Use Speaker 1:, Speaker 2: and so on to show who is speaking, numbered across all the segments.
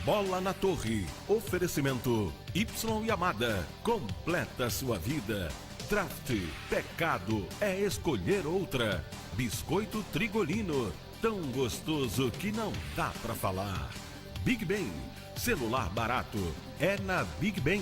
Speaker 1: Bola na Torre. Oferecimento Y Yamada. Completa sua vida. Draft. Pecado é escolher outra. Biscoito Trigolino. Tão gostoso que não dá pra falar. Big Ben. Celular barato é na Big Ben.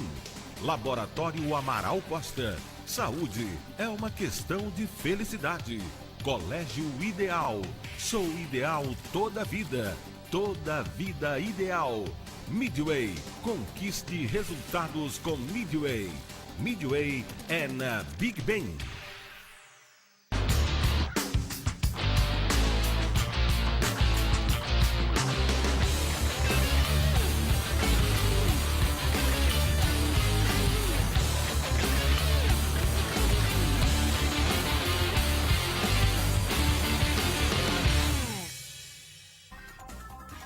Speaker 1: Laboratório Amaral Costa. Saúde é uma questão de felicidade. Colégio Ideal. Sou ideal toda a vida. Toda vida ideal. Midway. Conquiste resultados com Midway. Midway é na Big Ben.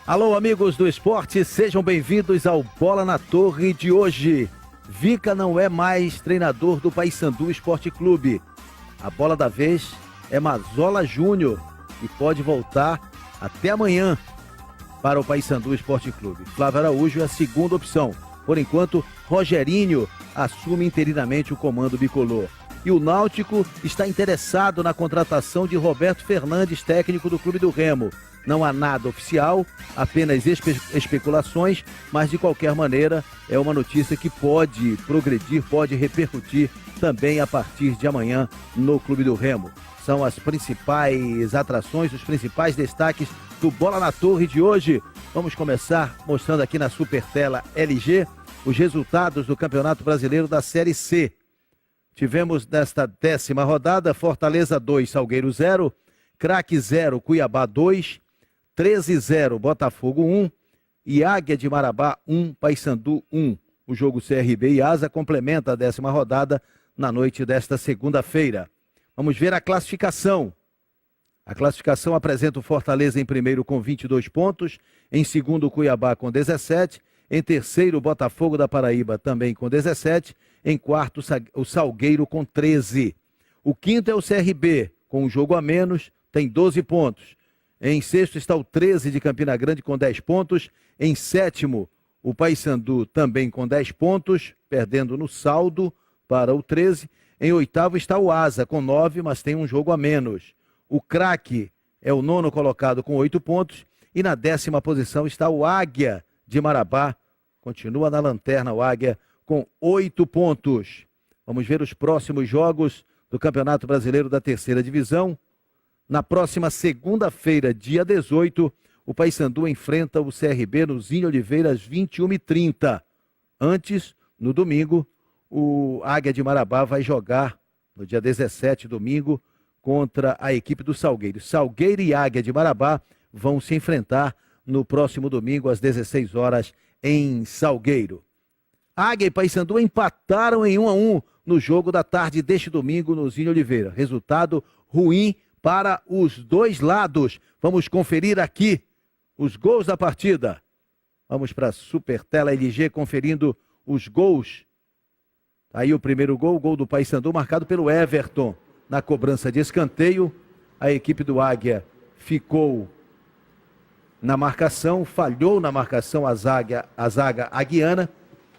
Speaker 2: Alô, amigos do esporte, sejam bem-vindos ao Bola na Torre de hoje. Vinca não é mais treinador do Paysandu Esporte Clube. A bola da vez é Mazola Júnior e pode voltar até amanhã para o Paysandu Esporte Clube. Flávio Araújo é a segunda opção. Por enquanto, Rogerinho assume interinamente o comando bicolor. E o Náutico está interessado na contratação de Roberto Fernandes, técnico do Clube do Remo. Não há nada oficial, apenas especulações, mas de qualquer maneira é uma notícia que pode progredir, pode repercutir também a partir de amanhã no Clube do Remo. São as principais atrações, os principais destaques do Bola na Torre de hoje. Vamos começar mostrando aqui na Supertela LG os resultados do Campeonato Brasileiro da Série C. Tivemos nesta 10ª rodada Fortaleza 2, Salgueiro 0, Craque 0, Cuiabá 2, 13-0, Botafogo 1 e Águia de Marabá 1, Paysandu 1. O jogo CRB e Asa complementa a 10ª rodada na noite desta segunda-feira. Vamos ver a classificação. A classificação apresenta o Fortaleza em primeiro com 22 pontos, em segundo o Cuiabá com 17, em terceiro o Botafogo da Paraíba também com 17, em quarto o Salgueiro com 13. O quinto é o CRB, com um jogo a menos, tem 12 pontos. Em sexto está o 13 de Campina Grande com 10 pontos. Em sétimo, o Paysandu também com 10 pontos, perdendo no saldo para o 13. Em oitavo está o Asa com 9, mas tem um jogo a menos. O Craque é o nono colocado com 8 pontos. E na 10ª posição está o Águia de Marabá. Continua na lanterna o Águia com 8 pontos. Vamos ver os próximos jogos do Campeonato Brasileiro da Terceira Divisão. Na próxima segunda-feira, dia 18, o Paysandu enfrenta o CRB no Zinho Oliveira às 21h30. Antes, no domingo, o Águia de Marabá vai jogar no dia 17, domingo, contra a equipe do Salgueiro. Salgueiro e Águia de Marabá vão se enfrentar no próximo domingo às 16 horas em Salgueiro. Águia e Paysandu empataram em 1-1 no jogo da tarde deste domingo no Zinho Oliveira. Resultado ruim para os dois lados. Vamos conferir aqui os gols da partida. Vamos para a Supertela LG conferindo os gols. Aí o primeiro gol, o gol do Paysandu, marcado pelo Everton. Na cobrança de escanteio, a equipe do Águia ficou na marcação, falhou na marcação a zaga aguiana,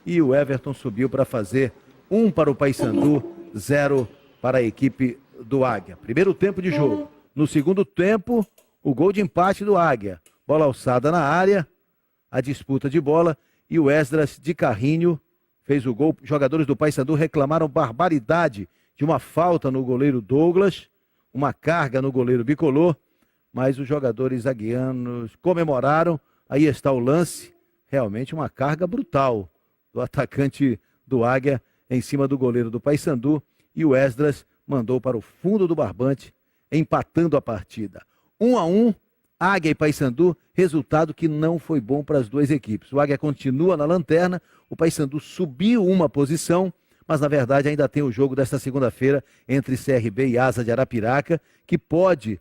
Speaker 2: e o Everton subiu para fazer 1 para o Paysandu, 0 para a equipe do Águia. Primeiro tempo de jogo. No segundo tempo, o gol de empate do Águia. Bola alçada na área, a disputa de bola, e o Esdras de carrinho fez o gol. Jogadores do Paysandu reclamaram barbaridade de uma falta no goleiro Douglas, uma carga no goleiro Bicolor, mas os jogadores aguianos comemoraram. Aí está o lance, realmente uma carga brutal do atacante do Águia em cima do goleiro do Paysandu, e o Esdras mandou para o fundo do barbante, empatando a partida. 1-1, Águia e Paysandu, resultado que não foi bom para as duas equipes. O Águia continua na lanterna, o Paysandu subiu uma posição, mas na verdade ainda tem o jogo desta segunda-feira entre CRB e Asa de Arapiraca, que pode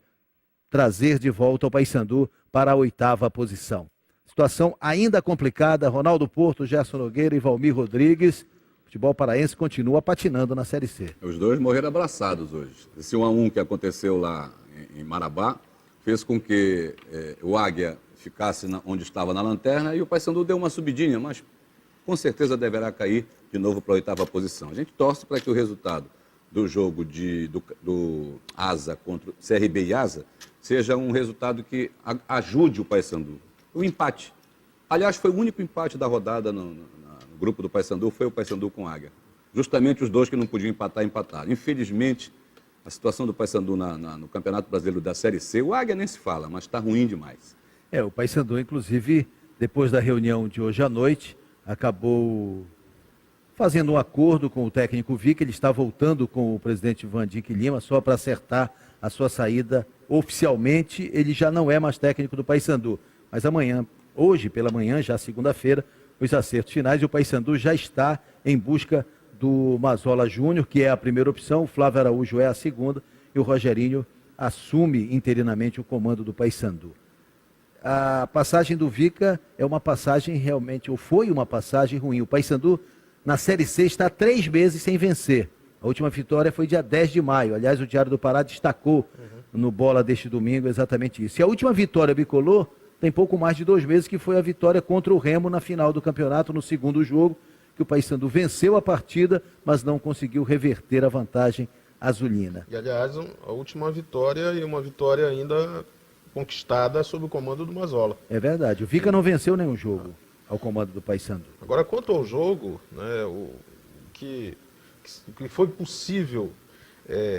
Speaker 2: trazer de volta o Paysandu para a 8ª posição. Situação ainda complicada, Ronaldo Porto, Gerson Nogueira e Valmir Rodrigues. O futebol paraense continua patinando na Série C.
Speaker 3: Os dois morreram abraçados hoje. Esse 1-1 que aconteceu lá em Marabá fez com que o Águia ficasse onde estava na lanterna e o Paysandu deu uma subidinha, mas com certeza deverá cair de novo para a 8ª posição. A gente torce para que o resultado do jogo do Asa contra o CRB e Asa seja um resultado que ajude o Paysandu. O empate. Aliás, foi o único empate da rodada no grupo do Paysandu, foi o Paysandu com Águia. Justamente os dois que não podiam empatar, empataram. Infelizmente, a situação do Paysandu no Campeonato Brasileiro da Série C, o Águia nem se fala, mas está ruim demais.
Speaker 2: O Paysandu, inclusive, depois da reunião de hoje à noite, acabou fazendo um acordo com o técnico Vic. Ele está voltando com o presidente Vandique Lima só para acertar a sua saída oficialmente. Ele já não é mais técnico do Paysandu, mas hoje pela manhã, já segunda-feira, os acertos finais, e o Paysandu já está em busca do Mazola Júnior, que é a primeira opção, o Flávio Araújo é a segunda, e o Rogerinho assume interinamente o comando do Paysandu. A passagem do Vica é uma passagem realmente, ou foi uma passagem ruim. O Paysandu, na Série C, está há 3 meses sem vencer. A última vitória foi dia 10 de maio. Aliás, o Diário do Pará destacou no Bola deste domingo exatamente isso. E a última vitória bicolor tem pouco mais de 2 meses, que foi a vitória contra o Remo na final do campeonato, no segundo jogo, que o Paysandu venceu a partida, mas não conseguiu reverter a vantagem azulina.
Speaker 4: E, aliás, a última vitória, e uma vitória ainda conquistada sob o comando do Mazola.
Speaker 2: É verdade, o Vica não venceu nenhum jogo ao comando do Paysandu.
Speaker 4: Agora, quanto ao jogo, né, o que foi possível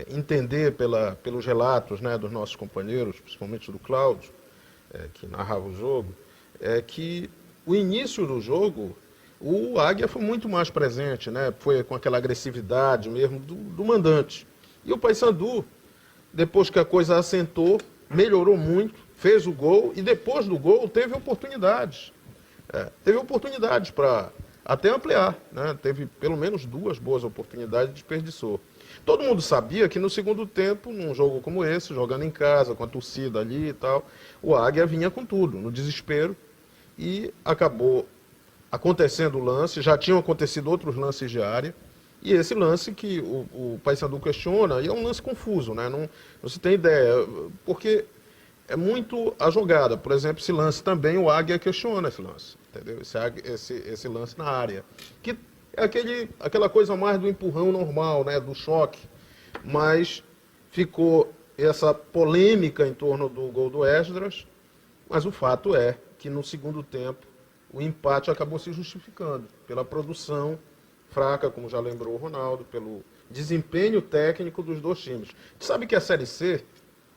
Speaker 4: entender pelos relatos, né, dos nossos companheiros, principalmente do Cláudio, que narrava o jogo, é que o início do jogo, o Águia foi muito mais presente, né? Foi com aquela agressividade mesmo do mandante. E o Paysandu, depois que a coisa assentou, melhorou muito, fez o gol, e depois do gol teve oportunidades. Teve oportunidades para até ampliar, né? Teve pelo menos 2 boas oportunidades e desperdiçou. Todo mundo sabia que no segundo tempo, num jogo como esse, jogando em casa, com a torcida ali e tal, o Águia vinha com tudo, no desespero, e acabou acontecendo o lance. Já tinham acontecido outros lances de área, e esse lance que o Paysandu questiona, e é um lance confuso, né? Não se tem ideia, porque é muito a jogada. Por exemplo, esse lance também, o Águia questiona esse lance, entendeu? Esse lance na área, que é aquela coisa mais do empurrão normal, né? Do choque, mas ficou essa polêmica em torno do gol do Esdras, mas o fato é que no segundo tempo o empate acabou se justificando pela produção fraca, como já lembrou o Ronaldo, pelo desempenho técnico dos 2 times. A gente sabe que a Série C,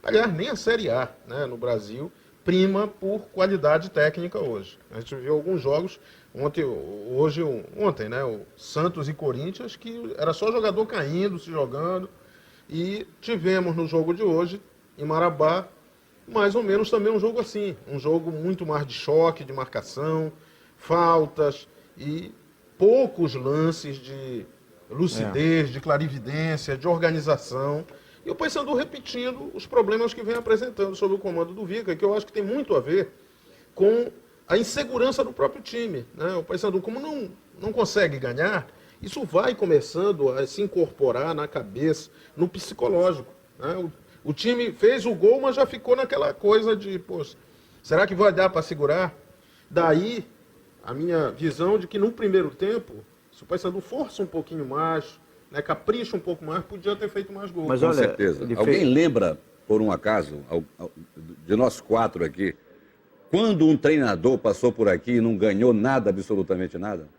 Speaker 4: aliás, nem a Série A, né, no Brasil, prima por qualidade técnica hoje. A gente viu alguns jogos, ontem, né, o Santos e Corinthians, que era só jogador caindo, se jogando, e tivemos no jogo de hoje, em Marabá, mais ou menos também um jogo assim, um jogo muito mais de choque, de marcação, faltas e poucos lances de lucidez, de clarividência, de organização. E o Paysandu repetindo os problemas que vem apresentando sob o comando do Vica, que eu acho que tem muito a ver com a insegurança do próprio time, né? O Paysandu, como não consegue ganhar, isso vai começando a se incorporar na cabeça, no psicológico, né? O time fez o gol, mas já ficou naquela coisa de, poxa, será que vai dar para segurar? Daí a minha visão de que no primeiro tempo, se o Paysandu força um pouquinho mais, né, capricha um pouco mais, podia ter feito mais gols.
Speaker 3: Mas com certeza. Alguém lembra, por um acaso, de nós 4 aqui, quando um treinador passou por aqui e não ganhou nada, absolutamente nada?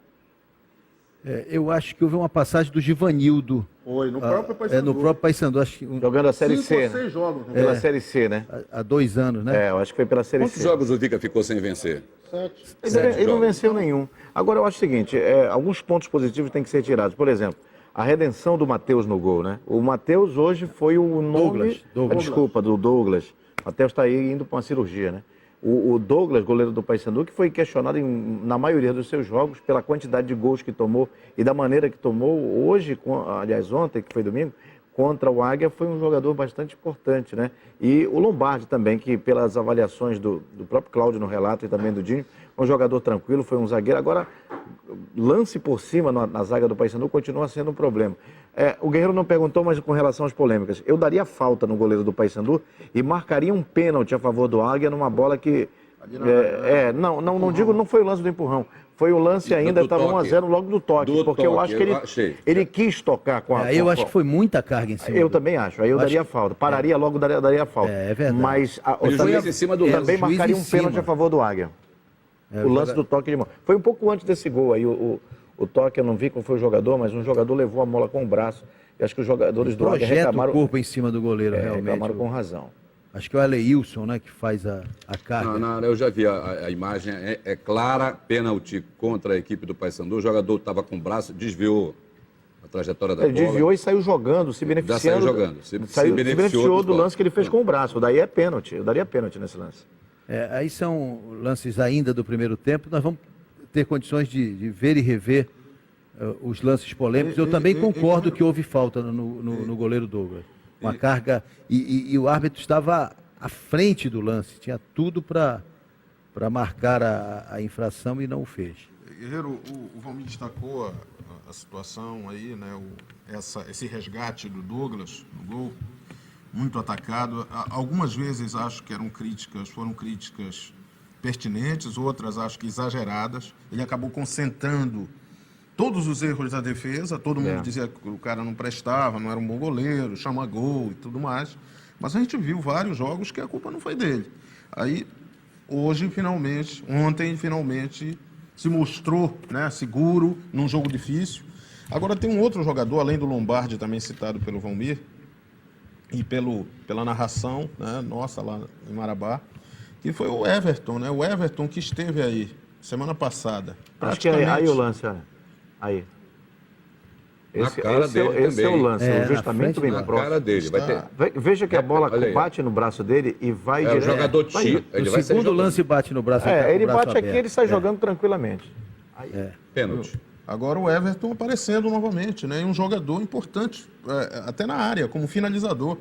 Speaker 2: Eu acho que houve uma passagem do Givanildo.
Speaker 4: Foi, no próprio Paysandu.
Speaker 2: No próprio Paysandu. Acho que
Speaker 5: jogando a Série C.
Speaker 4: 5 ou 6 jogos.
Speaker 5: Pela Série C, né?
Speaker 2: Há 2 anos, né?
Speaker 5: Eu acho que foi pela Série C.
Speaker 3: Quantos jogos o Vica ficou sem vencer?
Speaker 4: 7.
Speaker 5: Ele não venceu nenhum. Agora, eu acho o seguinte, alguns pontos positivos têm que ser tirados. Por exemplo, a redenção do Matheus no gol, né? O Matheus hoje foi o nome... Desculpa, do Douglas. O Matheus está aí indo para uma cirurgia, né? O Douglas, goleiro do Paysandu, que foi questionado na maioria dos seus jogos pela quantidade de gols que tomou e da maneira que tomou. Hoje, aliás, ontem, que foi domingo, contra o Águia, foi um jogador bastante importante, né? E o Lombardi também, que pelas avaliações do próprio Cláudio no relato e também do Dinho, um jogador tranquilo, foi um zagueiro. Agora, lance por cima na zaga do Paysandu continua sendo um problema. O Guerreiro não perguntou, mas com relação às polêmicas, eu daria falta no goleiro do Paysandu e marcaria um pênalti a favor do Águia numa bola que Não digo, não foi o lance do empurrão. Foi o lance ainda, estava 1-0 logo do toque. Porque eu acho que ele quis tocar com a...
Speaker 2: Eu acho que foi muita carga em cima.
Speaker 5: Eu também acho. Aí eu daria falta. Pararia logo, daria falta.
Speaker 2: É verdade.
Speaker 5: Mas
Speaker 3: em cima do
Speaker 5: também marcaria um pênalti a favor do Águia. O lance do toque de mão. Foi um pouco antes desse gol aí. O toque, eu não vi qual foi o jogador, mas um jogador levou a bola com o braço. Eu acho que os jogadores do Águia reclamaram...
Speaker 2: o corpo em cima do goleiro, realmente.
Speaker 5: Reclamaram com razão.
Speaker 2: Acho que é o Aleilson, né, que faz a carga.
Speaker 3: Não, eu já vi a imagem, é clara, pênalti contra a equipe do Paysandu. O jogador estava com o braço, desviou a trajetória da bola.
Speaker 5: Ele desviou e saiu jogando, se beneficiando.
Speaker 3: Já saiu jogando. Se
Speaker 5: beneficiou do lance que ele fez com o braço. Daí é pênalti. Eu daria pênalti nesse lance.
Speaker 2: Aí são lances ainda do primeiro tempo. Nós vamos ter condições de ver e rever os lances polêmicos. Eu também concordo que houve falta no goleiro Douglas. Uma carga, e o árbitro estava à frente do lance, tinha tudo para marcar a infração e não o fez.
Speaker 4: Guerreiro, o Valmir destacou a situação aí, né, esse resgate do Douglas no gol, muito atacado. Algumas vezes acho que foram críticas pertinentes, outras acho que exageradas. Ele acabou concentrando todos os erros da defesa, todo mundo dizia que o cara não prestava, não era um bom goleiro, chama gol e tudo mais. Mas a gente viu vários jogos que a culpa não foi dele. Aí, ontem, finalmente, se mostrou, né, seguro num jogo difícil. Agora tem um outro jogador, além do Lombardi, também citado pelo Valmir, e pela narração, né, nossa lá em Marabá, que foi o Everton, né? O Everton que esteve aí semana passada.
Speaker 5: Acho que aí o lance, olha. Aí. Esse é o lance, justamente bem próximo.
Speaker 3: Na cara dele.
Speaker 5: Veja que a bola bate no braço dele e vai direto.
Speaker 3: O jogador tira.
Speaker 2: O segundo lance bate no braço.
Speaker 5: Ele bate aqui e ele sai jogando tranquilamente.
Speaker 3: Pênalti.
Speaker 4: Agora o Everton aparecendo novamente, né? E um jogador importante, até na área, como finalizador.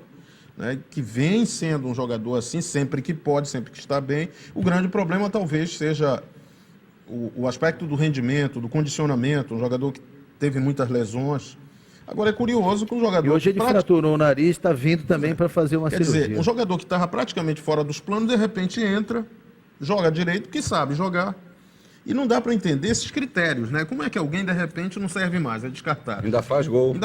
Speaker 4: Né? Que vem sendo um jogador assim, sempre que pode, sempre que está bem. O grande problema talvez seja o aspecto do rendimento, do condicionamento, um jogador que teve muitas lesões. Agora é curioso que um jogador...
Speaker 2: E hoje ele fraturou o nariz, está vindo também para fazer uma cirurgia.
Speaker 4: Quer dizer, um jogador que estava praticamente fora dos planos, de repente entra, joga direito, porque sabe jogar. E não dá para entender esses critérios, né? Como é que alguém, de repente, não serve mais, é descartável.
Speaker 3: Ainda faz gol.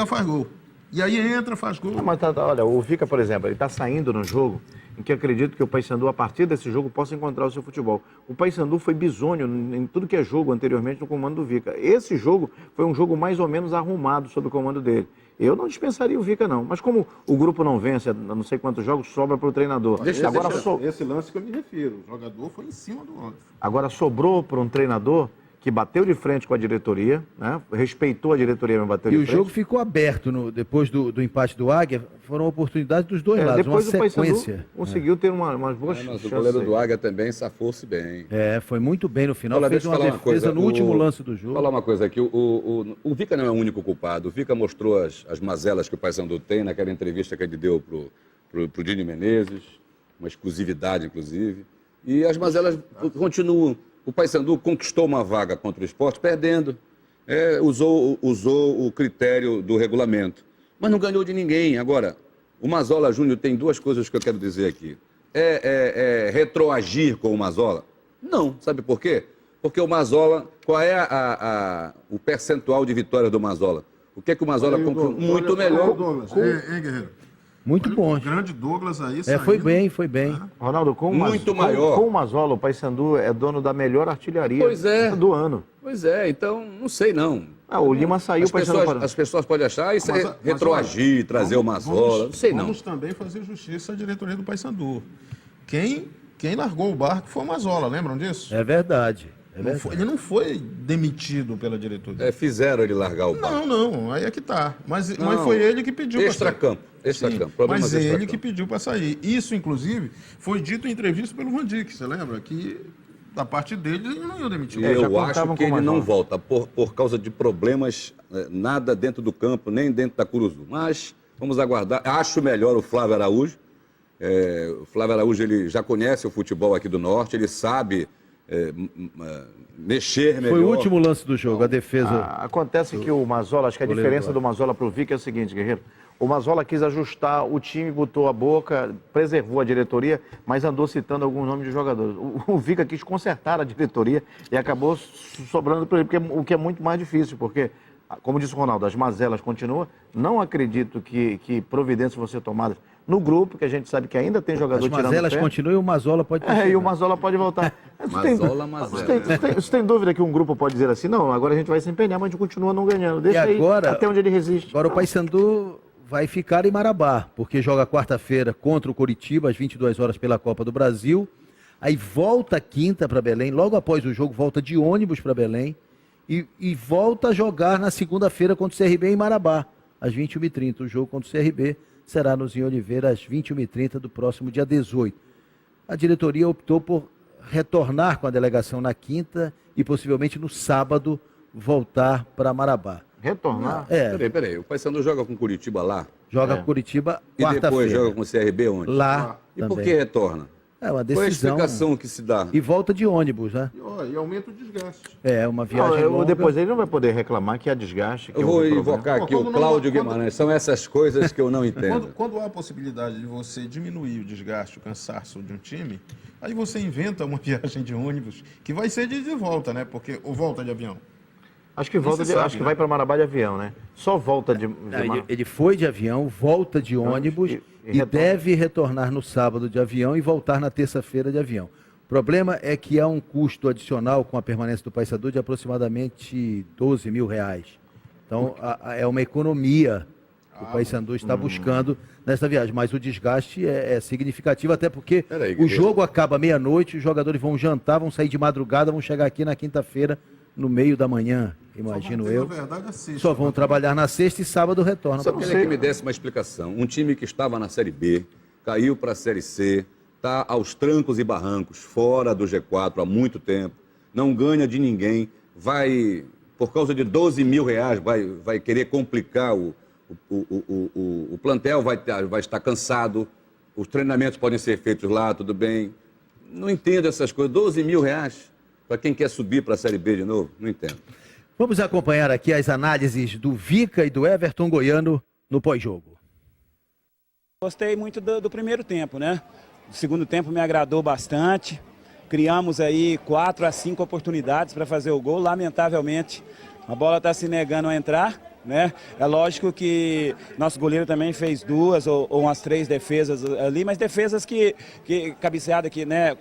Speaker 4: E aí entra, faz gol.
Speaker 5: Mas olha, o Vica, por exemplo, ele está saindo no jogo em que acredito que o Paysandu, a partir desse jogo, possa encontrar o seu futebol. O Paysandu foi bisonho em tudo que é jogo anteriormente no comando do Vica. Esse jogo foi um jogo mais ou menos arrumado sob o comando dele. Eu não dispensaria o Vica, não. Mas como o grupo não vence, não sei quantos jogos, sobra para o treinador.
Speaker 4: Esse lance que eu me refiro. O jogador foi em cima do outro.
Speaker 5: Agora sobrou para um treinador que bateu de frente com a diretoria, né? Respeitou a diretoria, mas bateu de frente.
Speaker 2: E o jogo ficou aberto depois do empate do Águia, foram oportunidades dos dois lados,
Speaker 5: depois
Speaker 2: uma
Speaker 5: o
Speaker 2: sequência.
Speaker 5: Conseguiu ter umas boas chances.
Speaker 3: Mas o goleiro do Águia também safou-se bem.
Speaker 2: Foi muito bem no final,
Speaker 3: Olha,
Speaker 2: fez uma defesa no último lance do jogo.
Speaker 3: Vou falar uma coisa aqui, o Vica não é o único culpado. O Vica mostrou as mazelas que o Paysandu tem naquela entrevista que ele deu pro Dini Menezes, uma exclusividade, inclusive. E as mazelas continuam. O Paysandu conquistou uma vaga contra o Sport perdendo, usou o critério do regulamento, mas não ganhou de ninguém. Agora, o Mazola Júnior tem duas coisas que eu quero dizer aqui. Retroagir com o Mazola? Não. Sabe por quê? Porque o Mazola, qual é o percentual de vitória do Mazola? O que é que o Mazola concluiu? Muito melhor.
Speaker 4: Douglas. Guerreiro?
Speaker 2: Muito bom.
Speaker 4: O grande Douglas aí saindo.
Speaker 2: Foi bem.
Speaker 5: Ronaldo, com o Mazola, o Paysandu é dono da melhor artilharia do ano.
Speaker 3: Pois é, então não sei não.
Speaker 5: O Lima saiu...
Speaker 3: As pessoas podem achar isso retroagir, trazer o Mazola, não sei não.
Speaker 4: Vamos também fazer justiça à diretoria do Paysandu. Quem largou o barco foi o Mazola, lembram disso?
Speaker 2: É verdade.
Speaker 4: Ele não foi demitido pela diretoria.
Speaker 3: Fizeram ele largar o barco.
Speaker 4: Não, aí é que tá. Mas foi ele que pediu para sair.
Speaker 3: Extracampo.
Speaker 4: Mas ele que pediu para sair. Isso, inclusive, foi dito em entrevista pelo Vandic, você lembra? Que da parte dele ele não ia demitir.
Speaker 3: Eu acho que ele não volta por causa de problemas, nada dentro do campo, nem dentro da Curuzu. Mas vamos aguardar. Acho melhor o Flávio Araújo. O Flávio Araújo ele já conhece o futebol aqui do Norte, ele sabe mexer melhor.
Speaker 2: Foi o último lance do jogo, a defesa.
Speaker 5: Acontece que o Mazzola, acho que a diferença do Mazzola para o Vica é o seguinte, Guerreiro. O Mazzola quis ajustar o time, botou a boca, preservou a diretoria, mas andou citando alguns nomes de jogadores. O Vica quis consertar a diretoria e acabou sobrando para ele, o que é muito mais difícil, porque, como disse o Ronaldo, as mazelas continuam. Não acredito que providências vão ser tomadas no grupo, que a gente sabe que ainda tem jogador tirando o pé. As mazelas continuam e o Mazzola pode... e o Mazzola pode voltar. Você tem dúvida que um grupo pode dizer assim, não, agora a gente vai se empenhar, mas a gente continua não ganhando. Deixa aí até onde ele resiste.
Speaker 2: Agora o Paysandu vai ficar em Marabá, porque joga quarta-feira contra o Coritiba, às 22 horas pela Copa do Brasil. Aí volta quinta para Belém, logo após o jogo volta de ônibus para Belém e volta a jogar na segunda-feira contra o CRB em Marabá, às 21h30. O jogo contra o CRB será no Zinho Oliveira às 21h30 do próximo dia 18. A diretoria optou por retornar com a delegação na quinta e possivelmente no sábado voltar para Marabá.
Speaker 5: Retornar?
Speaker 3: Peraí. O Paysandu joga com Curitiba lá?
Speaker 2: Joga com Curitiba quarta-feira.
Speaker 3: E depois joga com o CRB onde?
Speaker 2: Lá.
Speaker 3: E por que retorna?
Speaker 2: É uma decisão.
Speaker 3: Qual é a explicação que se dá?
Speaker 2: E volta de ônibus, né?
Speaker 4: E aumenta o desgaste.
Speaker 2: Uma viagem longa.
Speaker 5: Depois ele não vai poder reclamar que há desgaste.
Speaker 3: Eu vou invocar aqui o Cláudio Guimarães. São essas coisas que eu não entendo.
Speaker 4: Quando há a possibilidade de você diminuir o desgaste, o cansaço de um time, aí você inventa uma viagem de ônibus que vai ser de volta, né? Porque ou volta de avião.
Speaker 5: Acho que vai para Marabá de avião, né? Só volta de
Speaker 2: ele foi de avião, volta de ônibus e deve retornar no sábado de avião e voltar na terça-feira de avião. O problema é que há um custo adicional com a permanência do Paysandu de aproximadamente R$12 mil. Então, é uma economia que o Paysandu está buscando nessa viagem. Mas o desgaste é significativo, até porque o jogo acaba meia-noite, os jogadores vão jantar, vão sair de madrugada, vão chegar aqui na quinta-feira, no meio da manhã, imagino eu. Só vão trabalhar na sexta e sábado retornam.
Speaker 3: Só queria que me desse uma explicação. Um time que estava na Série B, caiu para a Série C, está aos trancos e barrancos, fora do G4 há muito tempo, não ganha de ninguém, vai, por causa de R$12 mil, vai querer complicar o plantel, vai estar cansado, os treinamentos podem ser feitos lá, tudo bem. Não entendo essas coisas. R$12 mil para quem quer subir para a Série B de novo? Não entendo.
Speaker 2: Vamos acompanhar aqui as análises do Vica e do Everton Goiano no pós-jogo.
Speaker 6: Gostei muito do primeiro tempo, né? O segundo tempo me agradou bastante. Criamos aí 4 a 5 oportunidades para fazer o gol. Lamentavelmente, a bola está se negando a entrar, né? É lógico que nosso goleiro também fez 2 ou umas 3 defesas ali, mas defesas que cabeceada aqui, né?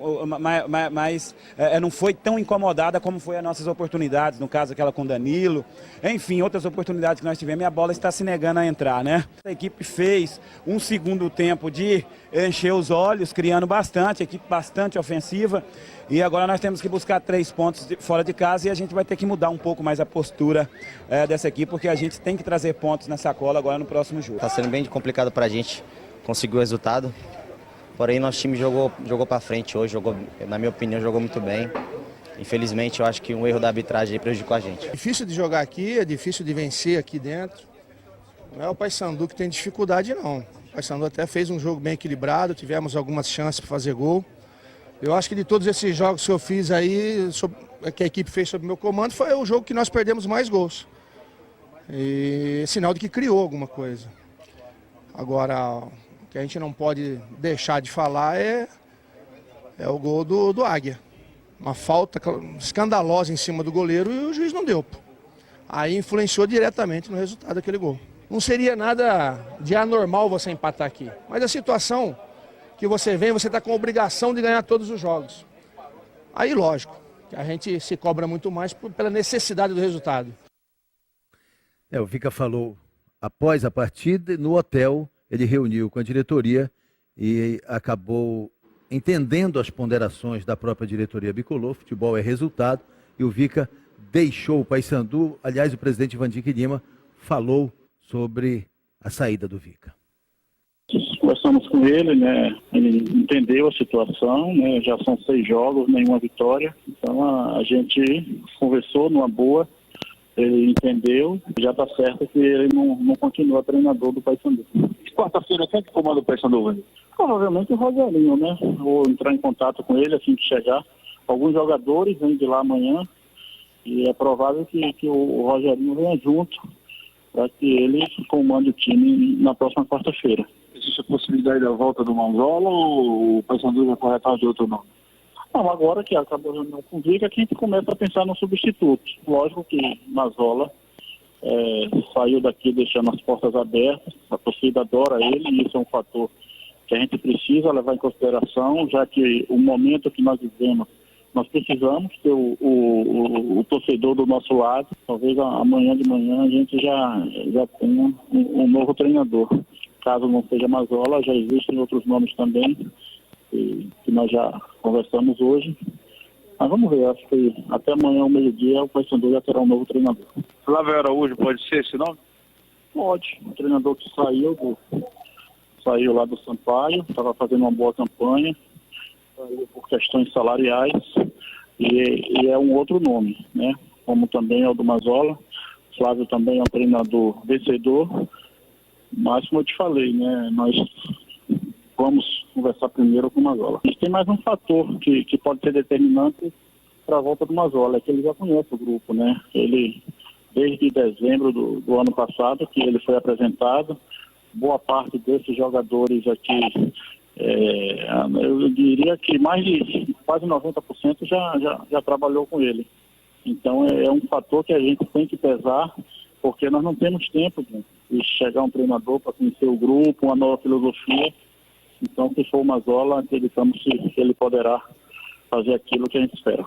Speaker 6: Mas não foi tão incomodada como foi as nossas oportunidades, no caso aquela com Danilo. Enfim, outras oportunidades que nós tivemos e a bola está se negando a entrar, né? A equipe fez um segundo tempo de encher os olhos, criando bastante, equipe bastante ofensiva. E agora nós temos que buscar 3 pontos fora de casa e a gente vai ter que mudar um pouco mais a postura dessa equipe, porque a gente tem que trazer pontos na sacola agora no próximo jogo.
Speaker 7: Está sendo bem complicado para a gente conseguir o resultado, porém nosso time jogou para frente hoje, na minha opinião, jogou muito bem. Infelizmente, eu acho que um erro da arbitragem prejudicou a gente.
Speaker 8: É difícil de jogar aqui, é difícil de vencer aqui dentro. Não é o Paysandu que tem dificuldade, não. O Paysandu até fez um jogo bem equilibrado, tivemos algumas chances para fazer gol. Eu acho que de todos esses jogos que eu fiz aí, que a equipe fez sob meu comando, foi o jogo que nós perdemos mais gols. E é sinal de que criou alguma coisa. Agora, o que a gente não pode deixar de falar é o gol do Águia. Uma falta escandalosa em cima do goleiro e o juiz não deu. Aí influenciou diretamente no resultado daquele gol. Não seria nada de anormal você empatar aqui, mas a situação que você vem, você está com a obrigação de ganhar todos os jogos. Aí, lógico, que a gente se cobra muito mais pela necessidade do resultado.
Speaker 2: O Vica falou, após a partida, no hotel, ele reuniu com a diretoria e acabou entendendo as ponderações da própria diretoria bicolor. Futebol é resultado, e o Vica deixou o Paysandu. Aliás, o presidente Vandique Lima falou sobre a saída do Vica.
Speaker 9: Conversamos com ele, né? Ele entendeu a situação, né? Já são 6 jogos, nenhuma vitória. Então a gente conversou numa boa, ele entendeu, já está certo que ele não continua treinador do Paysandu. Quarta-feira, quem é que comanda o Paysandu? Provavelmente o Rogerinho, né? Vou entrar em contato com ele assim que chegar, alguns jogadores vêm de lá amanhã e é provável que o Rogerinho venha junto para que ele comande o time na próxima quarta-feira.
Speaker 10: Existe a possibilidade da volta do Manzola ou o Paysandu vai correr atrás de outro nome?
Speaker 9: Não, agora que acabou a reunião com o Vica, que a gente começa a pensar no substituto. Lógico que Mazola saiu daqui deixando as portas abertas, a torcida adora ele e isso é um fator que a gente precisa levar em consideração, já que o momento que nós vivemos, nós precisamos ter o torcedor do nosso lado. Talvez amanhã de manhã a gente já tenha um novo treinador. Caso não seja Mazola, já existem outros nomes também, que nós já conversamos hoje. Mas vamos ver, acho que até amanhã, ao meio-dia, o Paysandu já terá um novo treinador.
Speaker 10: Flávio Araújo pode ser esse nome?
Speaker 9: Pode. O treinador que saiu lá do Sampaio, estava fazendo uma boa campanha, saiu por questões salariais, e é um outro nome, né? Como também é o do Mazola. Flávio também é um treinador vencedor, mas como eu te falei, né? Nós vamos conversar primeiro com o Mazola. E tem mais um fator que pode ser determinante para a volta do Mazola, é que ele já conhece o grupo, né? Ele, desde dezembro do ano passado, que ele foi apresentado, boa parte desses jogadores aqui, eu diria que mais de quase 90% já trabalhou com ele. Então é um fator que a gente tem que pesar, porque nós não temos tempo de chegar um treinador para conhecer o grupo, uma nova filosofia. Então, se for o Mazola, acreditamos que ele poderá fazer aquilo que a gente espera.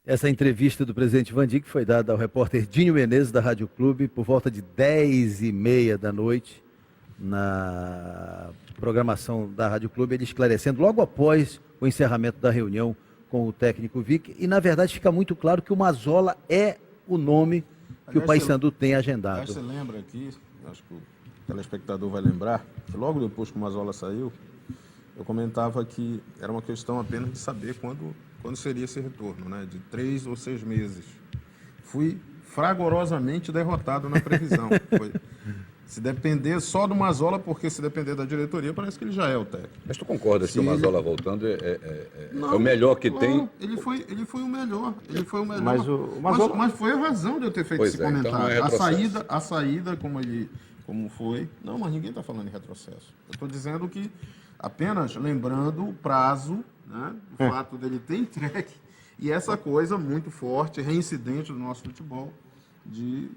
Speaker 2: Essa entrevista do presidente Vandir, que foi dada ao repórter Dinho Menezes, da Rádio Clube, por volta de 10h30 da noite, na programação da Rádio Clube, ele esclarecendo logo após o encerramento da reunião com o técnico Vic, e na verdade fica muito claro que o Mazola é o nome que o Paysandu tem agendado.
Speaker 4: Você lembra aqui, acho que o telespectador vai lembrar, que logo depois que o Mazola saiu, eu comentava que era uma questão apenas de saber quando seria esse retorno, né? De 3 ou 6 meses. Fui fragorosamente derrotado na previsão. Se depender só do Mazola, porque se depender da diretoria, parece que ele já é o técnico.
Speaker 3: Mas tu concorda que o Mazola voltando é o melhor que tem?
Speaker 4: Ele foi o melhor. Ele foi o melhor.
Speaker 5: Mas o Mazola...
Speaker 4: mas foi a razão de eu ter feito esse comentário.
Speaker 3: Então
Speaker 4: a saída como foi... Não, mas ninguém está falando em retrocesso. Eu estou dizendo que apenas lembrando o prazo, né, o fato dele ter entregue e essa coisa muito forte, reincidente do nosso futebol, de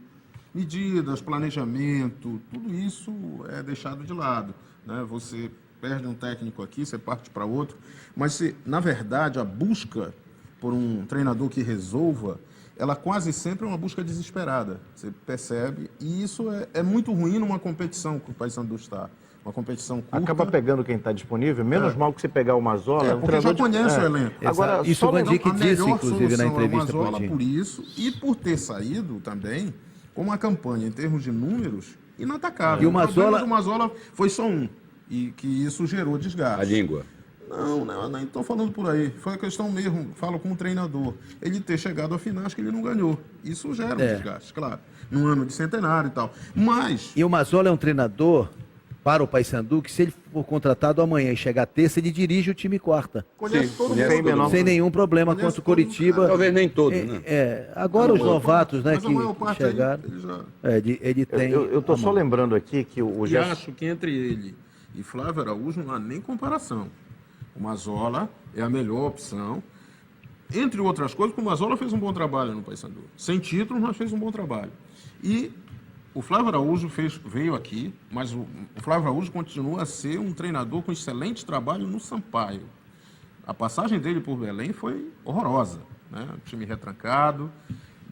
Speaker 4: medidas, planejamento, tudo isso é deixado de lado, né? Você perde um técnico aqui, você parte para outro, mas na verdade a busca por um treinador que resolva, ela quase sempre é uma busca desesperada, você percebe, e isso é muito ruim numa competição que o Paysandu está. Uma competição curta.
Speaker 5: Acaba pegando quem está disponível, menos mal que você pegar o Mazola.
Speaker 4: Porque já conhece o elenco.
Speaker 2: Agora, isso o Vandir que disse, inclusive, na entrevista
Speaker 4: com o Mazola por isso, e por ter saído também com uma campanha, em termos de números, inatacável.
Speaker 2: E o
Speaker 4: problema do Mazola foi só um, e que isso gerou desgaste.
Speaker 3: A língua.
Speaker 4: Não, nem estou falando por aí. Foi a questão mesmo, falo com o treinador. Ele ter chegado à final, acho que ele não ganhou. Isso gera um desgaste, claro. Num ano de centenário e tal. Mas...
Speaker 2: E o Mazola é um treinador para o Paysandu que, se ele for contratado amanhã e chegar terça, ele dirige o time quarta. Sem nenhum problema contra o Coritiba.
Speaker 3: Talvez nem todos, né?
Speaker 2: Agora os novatos, né, que chegaram, ele tem...
Speaker 5: Eu estou só lembrando aqui que o
Speaker 4: Gerson... acho que entre ele e Flávio Araújo não há nem comparação. O Mazola é a melhor opção. Entre outras coisas, porque o Mazola fez um bom trabalho no Paysandu. Sem títulos, mas fez um bom trabalho. E o Flávio Araújo veio aqui, mas o Flávio Araújo continua a ser um treinador com excelente trabalho no Sampaio. A passagem dele por Belém foi horrorosa, né? Time retrancado,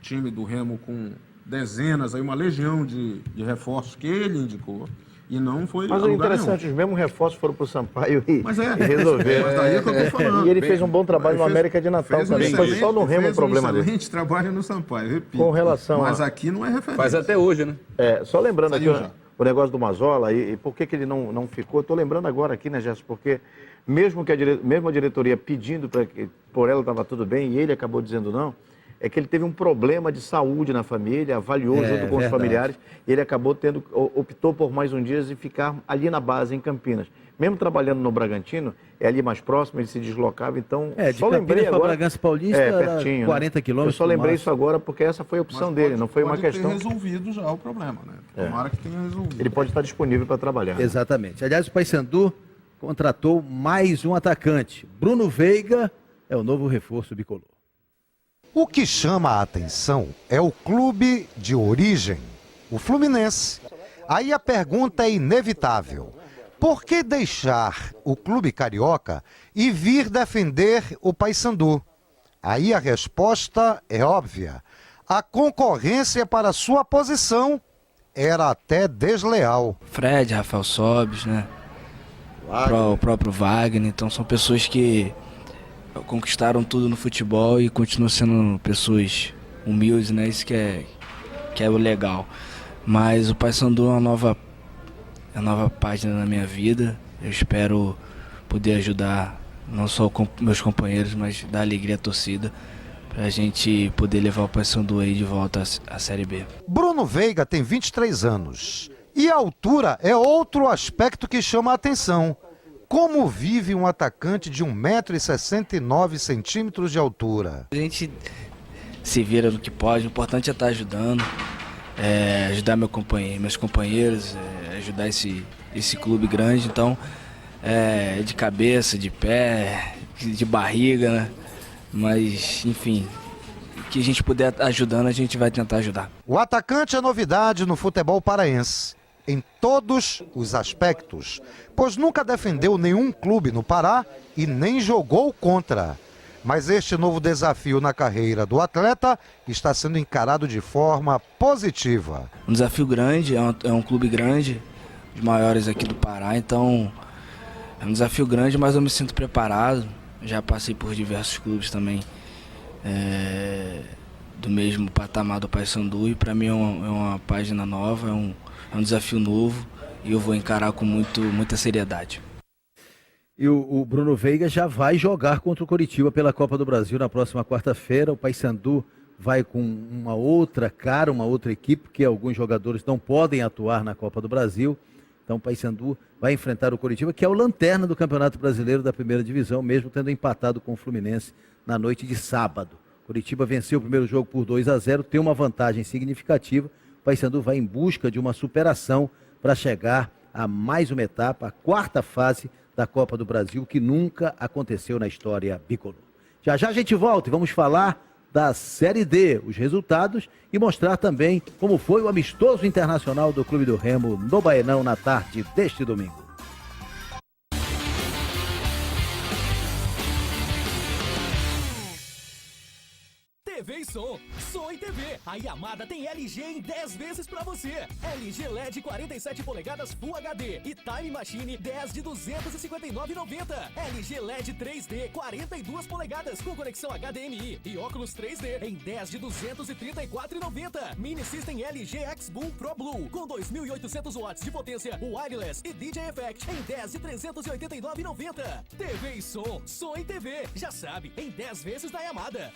Speaker 4: time do Remo com dezenas, aí uma legião de reforços que ele indicou. E não foi.
Speaker 5: Mas o interessante, os mesmos reforços foram para o Sampaio e resolveram.
Speaker 4: Mas daí é que eu estou falando.
Speaker 5: E ele fez um bom trabalho no América de Natal também. Foi só no Remo o problema dele.
Speaker 4: Excelente trabalho no Sampaio, repito.
Speaker 5: Com relação
Speaker 4: Mas aqui não é referência.
Speaker 3: Faz até hoje, né?
Speaker 5: Só lembrando aqui o negócio do Mazola e por que ele não ficou. Estou lembrando agora aqui, né, Gerson? Porque mesmo a diretoria pedindo para que por ela estava tudo bem e ele acabou dizendo não, é que ele teve um problema de saúde na família, avaliou junto com os familiares, e ele acabou optou por mais um dia e ficar ali na base, em Campinas. Mesmo trabalhando no Bragantino, é ali mais próximo, ele se deslocava, então...
Speaker 2: de
Speaker 5: só lembrei
Speaker 2: agora, Bragança Paulista
Speaker 5: pertinho,
Speaker 2: 40 quilômetros.
Speaker 5: Eu só lembrei isso agora porque essa foi a opção dele, não foi uma questão...
Speaker 4: Pode ter resolvido já o problema, né? Tomara que tenha resolvido.
Speaker 5: Ele pode estar disponível para trabalhar.
Speaker 2: Exatamente. Aliás, o Paysandu contratou mais um atacante. Bruno Veiga é o novo reforço bicolor.
Speaker 11: O que chama a atenção é o clube de origem, o Fluminense. Aí a pergunta é inevitável. Por que deixar o clube carioca e vir defender o Paysandu? Aí a resposta é óbvia. A concorrência para sua posição era até desleal.
Speaker 12: Fred, Rafael Sobis, né? O próprio Wagner. Então são pessoas que conquistaram tudo no futebol e continuam sendo pessoas humildes, né? Isso que é o legal. Mas o Paysandu é uma nova página na minha vida. Eu espero poder ajudar não só meus companheiros, mas dar alegria à torcida, para a gente poder levar o Paysandu aí de volta à Série B.
Speaker 11: Bruno Veiga tem 23 anos e a altura é outro aspecto que chama a atenção. Como vive um atacante de 1,69 m de altura?
Speaker 12: A gente se vira no que pode, o importante é estar ajudando, ajudar meus companheiros, ajudar esse clube grande. Então, de cabeça, de pé, de barriga, né? Mas, enfim, o que a gente puder ajudando, a gente vai tentar ajudar.
Speaker 11: O atacante é novidade no futebol paraense, em todos os aspectos, pois nunca defendeu nenhum clube no Pará e nem jogou contra. Mas este novo desafio na carreira do atleta está sendo encarado de forma positiva.
Speaker 12: Um desafio grande, é um clube grande, os maiores aqui do Pará, então é um desafio grande, mas eu me sinto preparado. Já passei por diversos clubes também, do mesmo patamar do Paysandu, e para mim é uma página nova, é um desafio novo e eu vou encarar com muita seriedade.
Speaker 2: E o Bruno Veiga já vai jogar contra o Coritiba pela Copa do Brasil na próxima quarta-feira. O Paysandu vai com uma outra cara, uma outra equipe, porque alguns jogadores não podem atuar na Copa do Brasil. Então o Paysandu vai enfrentar o Coritiba, que é o lanterna do Campeonato Brasileiro da Primeira Divisão, mesmo tendo empatado com o Fluminense na noite de sábado. O Coritiba venceu o primeiro jogo por 2-0, tem uma vantagem significativa. O Paysandu vai em busca de uma superação para chegar a mais uma etapa, a quarta fase da Copa do Brasil, que nunca aconteceu na história bicolor. Já já a gente volta e vamos falar da Série D, os resultados, e mostrar também como foi o amistoso internacional do Clube do Remo no Baenão na tarde deste domingo.
Speaker 13: TV e Som e TV. A Yamada tem LG em 10 vezes pra você. LG LED 47 polegadas Full HD e Time Machine 10 de R$ 259,90. LG LED 3D 42 polegadas com conexão HDMI e óculos 3D em 10 de R$ 234,90. Mini System LG X-Boom Pro Blue com 2.800 watts de potência wireless e DJ Effect em 10 de R$ 389,90. TV e Som e TV. Já sabe, em 10 vezes da Yamada.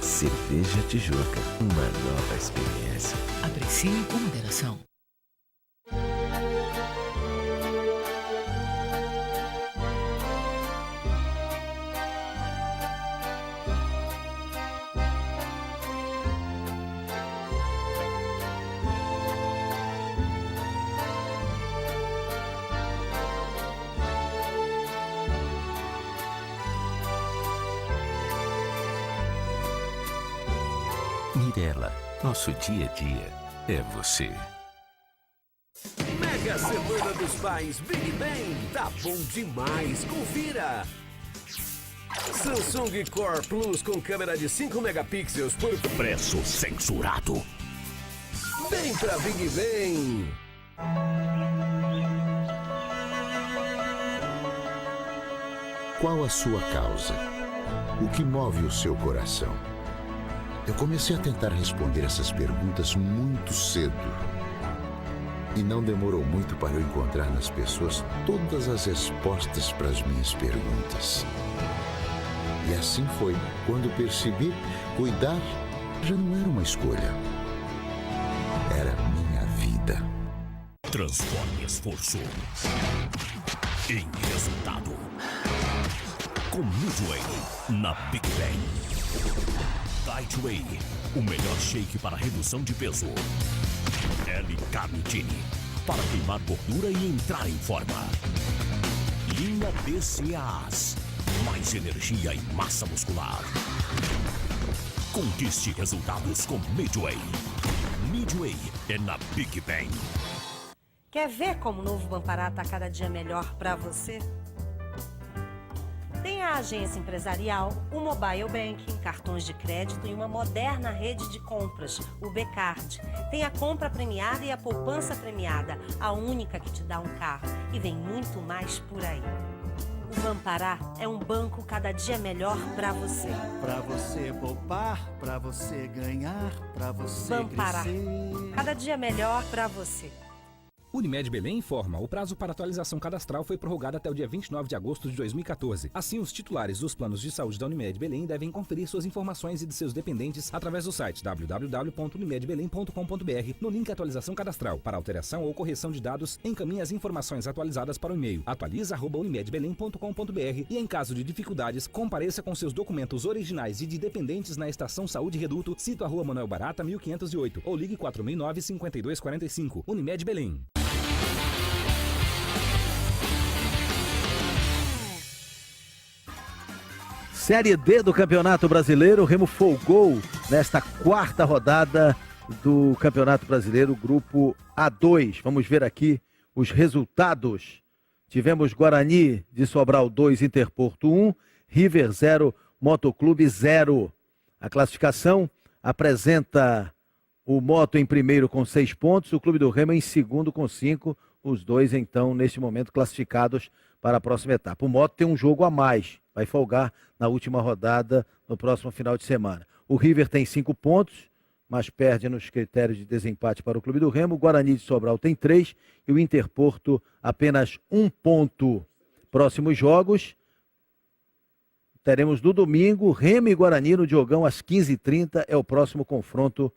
Speaker 14: Cerveja Tijuca, uma nova experiência.
Speaker 15: Aprecie com moderação.
Speaker 14: Mirela, nosso dia a dia é você.
Speaker 16: Mega Semana dos Pais Big Bang, tá bom demais, confira! Samsung Core Plus com câmera de 5 megapixels por preço censurado. Vem pra Big Ben!
Speaker 17: Qual a sua causa? O que move o seu coração? Eu comecei a tentar responder essas perguntas muito cedo. E não demorou muito para eu encontrar nas pessoas todas as respostas para as minhas perguntas. E assim foi quando percebi cuidar já não era uma escolha. Era minha vida.
Speaker 18: Transforme esforço em resultado. Com Midway na Big Bang. Diet Whey, o melhor shake para redução de peso. L-Carnitine, para queimar gordura e entrar em forma. Linha DCAs, mais energia e massa muscular. Conquiste resultados com Midway. Midway é na Big Bang.
Speaker 19: Quer ver como o novo Bampará está cada dia melhor para você? Tem a agência empresarial, o mobile banking, cartões de crédito e uma moderna rede de compras, o Bcard. Tem a compra premiada e a poupança premiada, a única que te dá um carro. E vem muito mais por aí. O Bampará é um banco cada dia melhor para você.
Speaker 20: Para você poupar, para você ganhar, para você
Speaker 19: Bampará,
Speaker 20: crescer.
Speaker 19: cada dia melhor para você.
Speaker 21: Unimed Belém informa, o prazo para atualização cadastral foi prorrogado até o dia 29 de agosto de 2014. Assim, os titulares dos planos de saúde da Unimed Belém devem conferir suas informações e de seus dependentes através do site www.unimedbelém.com.br no link atualização cadastral. Para alteração ou correção de dados, encaminhe as informações atualizadas para o e-mail atualiza@unimedbelém.com.br e, em caso de dificuldades, compareça com seus documentos originais e de dependentes na Estação Saúde Reduto, Sítio à Rua Manuel Barata, 1508, ou ligue 469-5245. Unimed Belém.
Speaker 2: Série D do Campeonato Brasileiro, o Remo folgou nesta quarta rodada do Campeonato Brasileiro, Grupo A2. Vamos ver aqui os resultados. Tivemos Guarani de Sobral 2, Interporto 1, River 0, Motoclube 0. A classificação apresenta o Moto em primeiro com 6 pontos, o Clube do Remo em segundo com 5. Os dois, então, neste momento, classificados para a próxima etapa. O Moto tem um jogo a mais, vai folgar na última rodada, no próximo final de semana. O River tem 5 pontos, mas perde nos critérios de desempate para o Clube do Remo. O Guarani de Sobral tem 3 e o Interporto apenas 1 ponto. Próximos jogos, teremos no domingo, Remo e Guarani no Diogão às 15h30, é o próximo confronto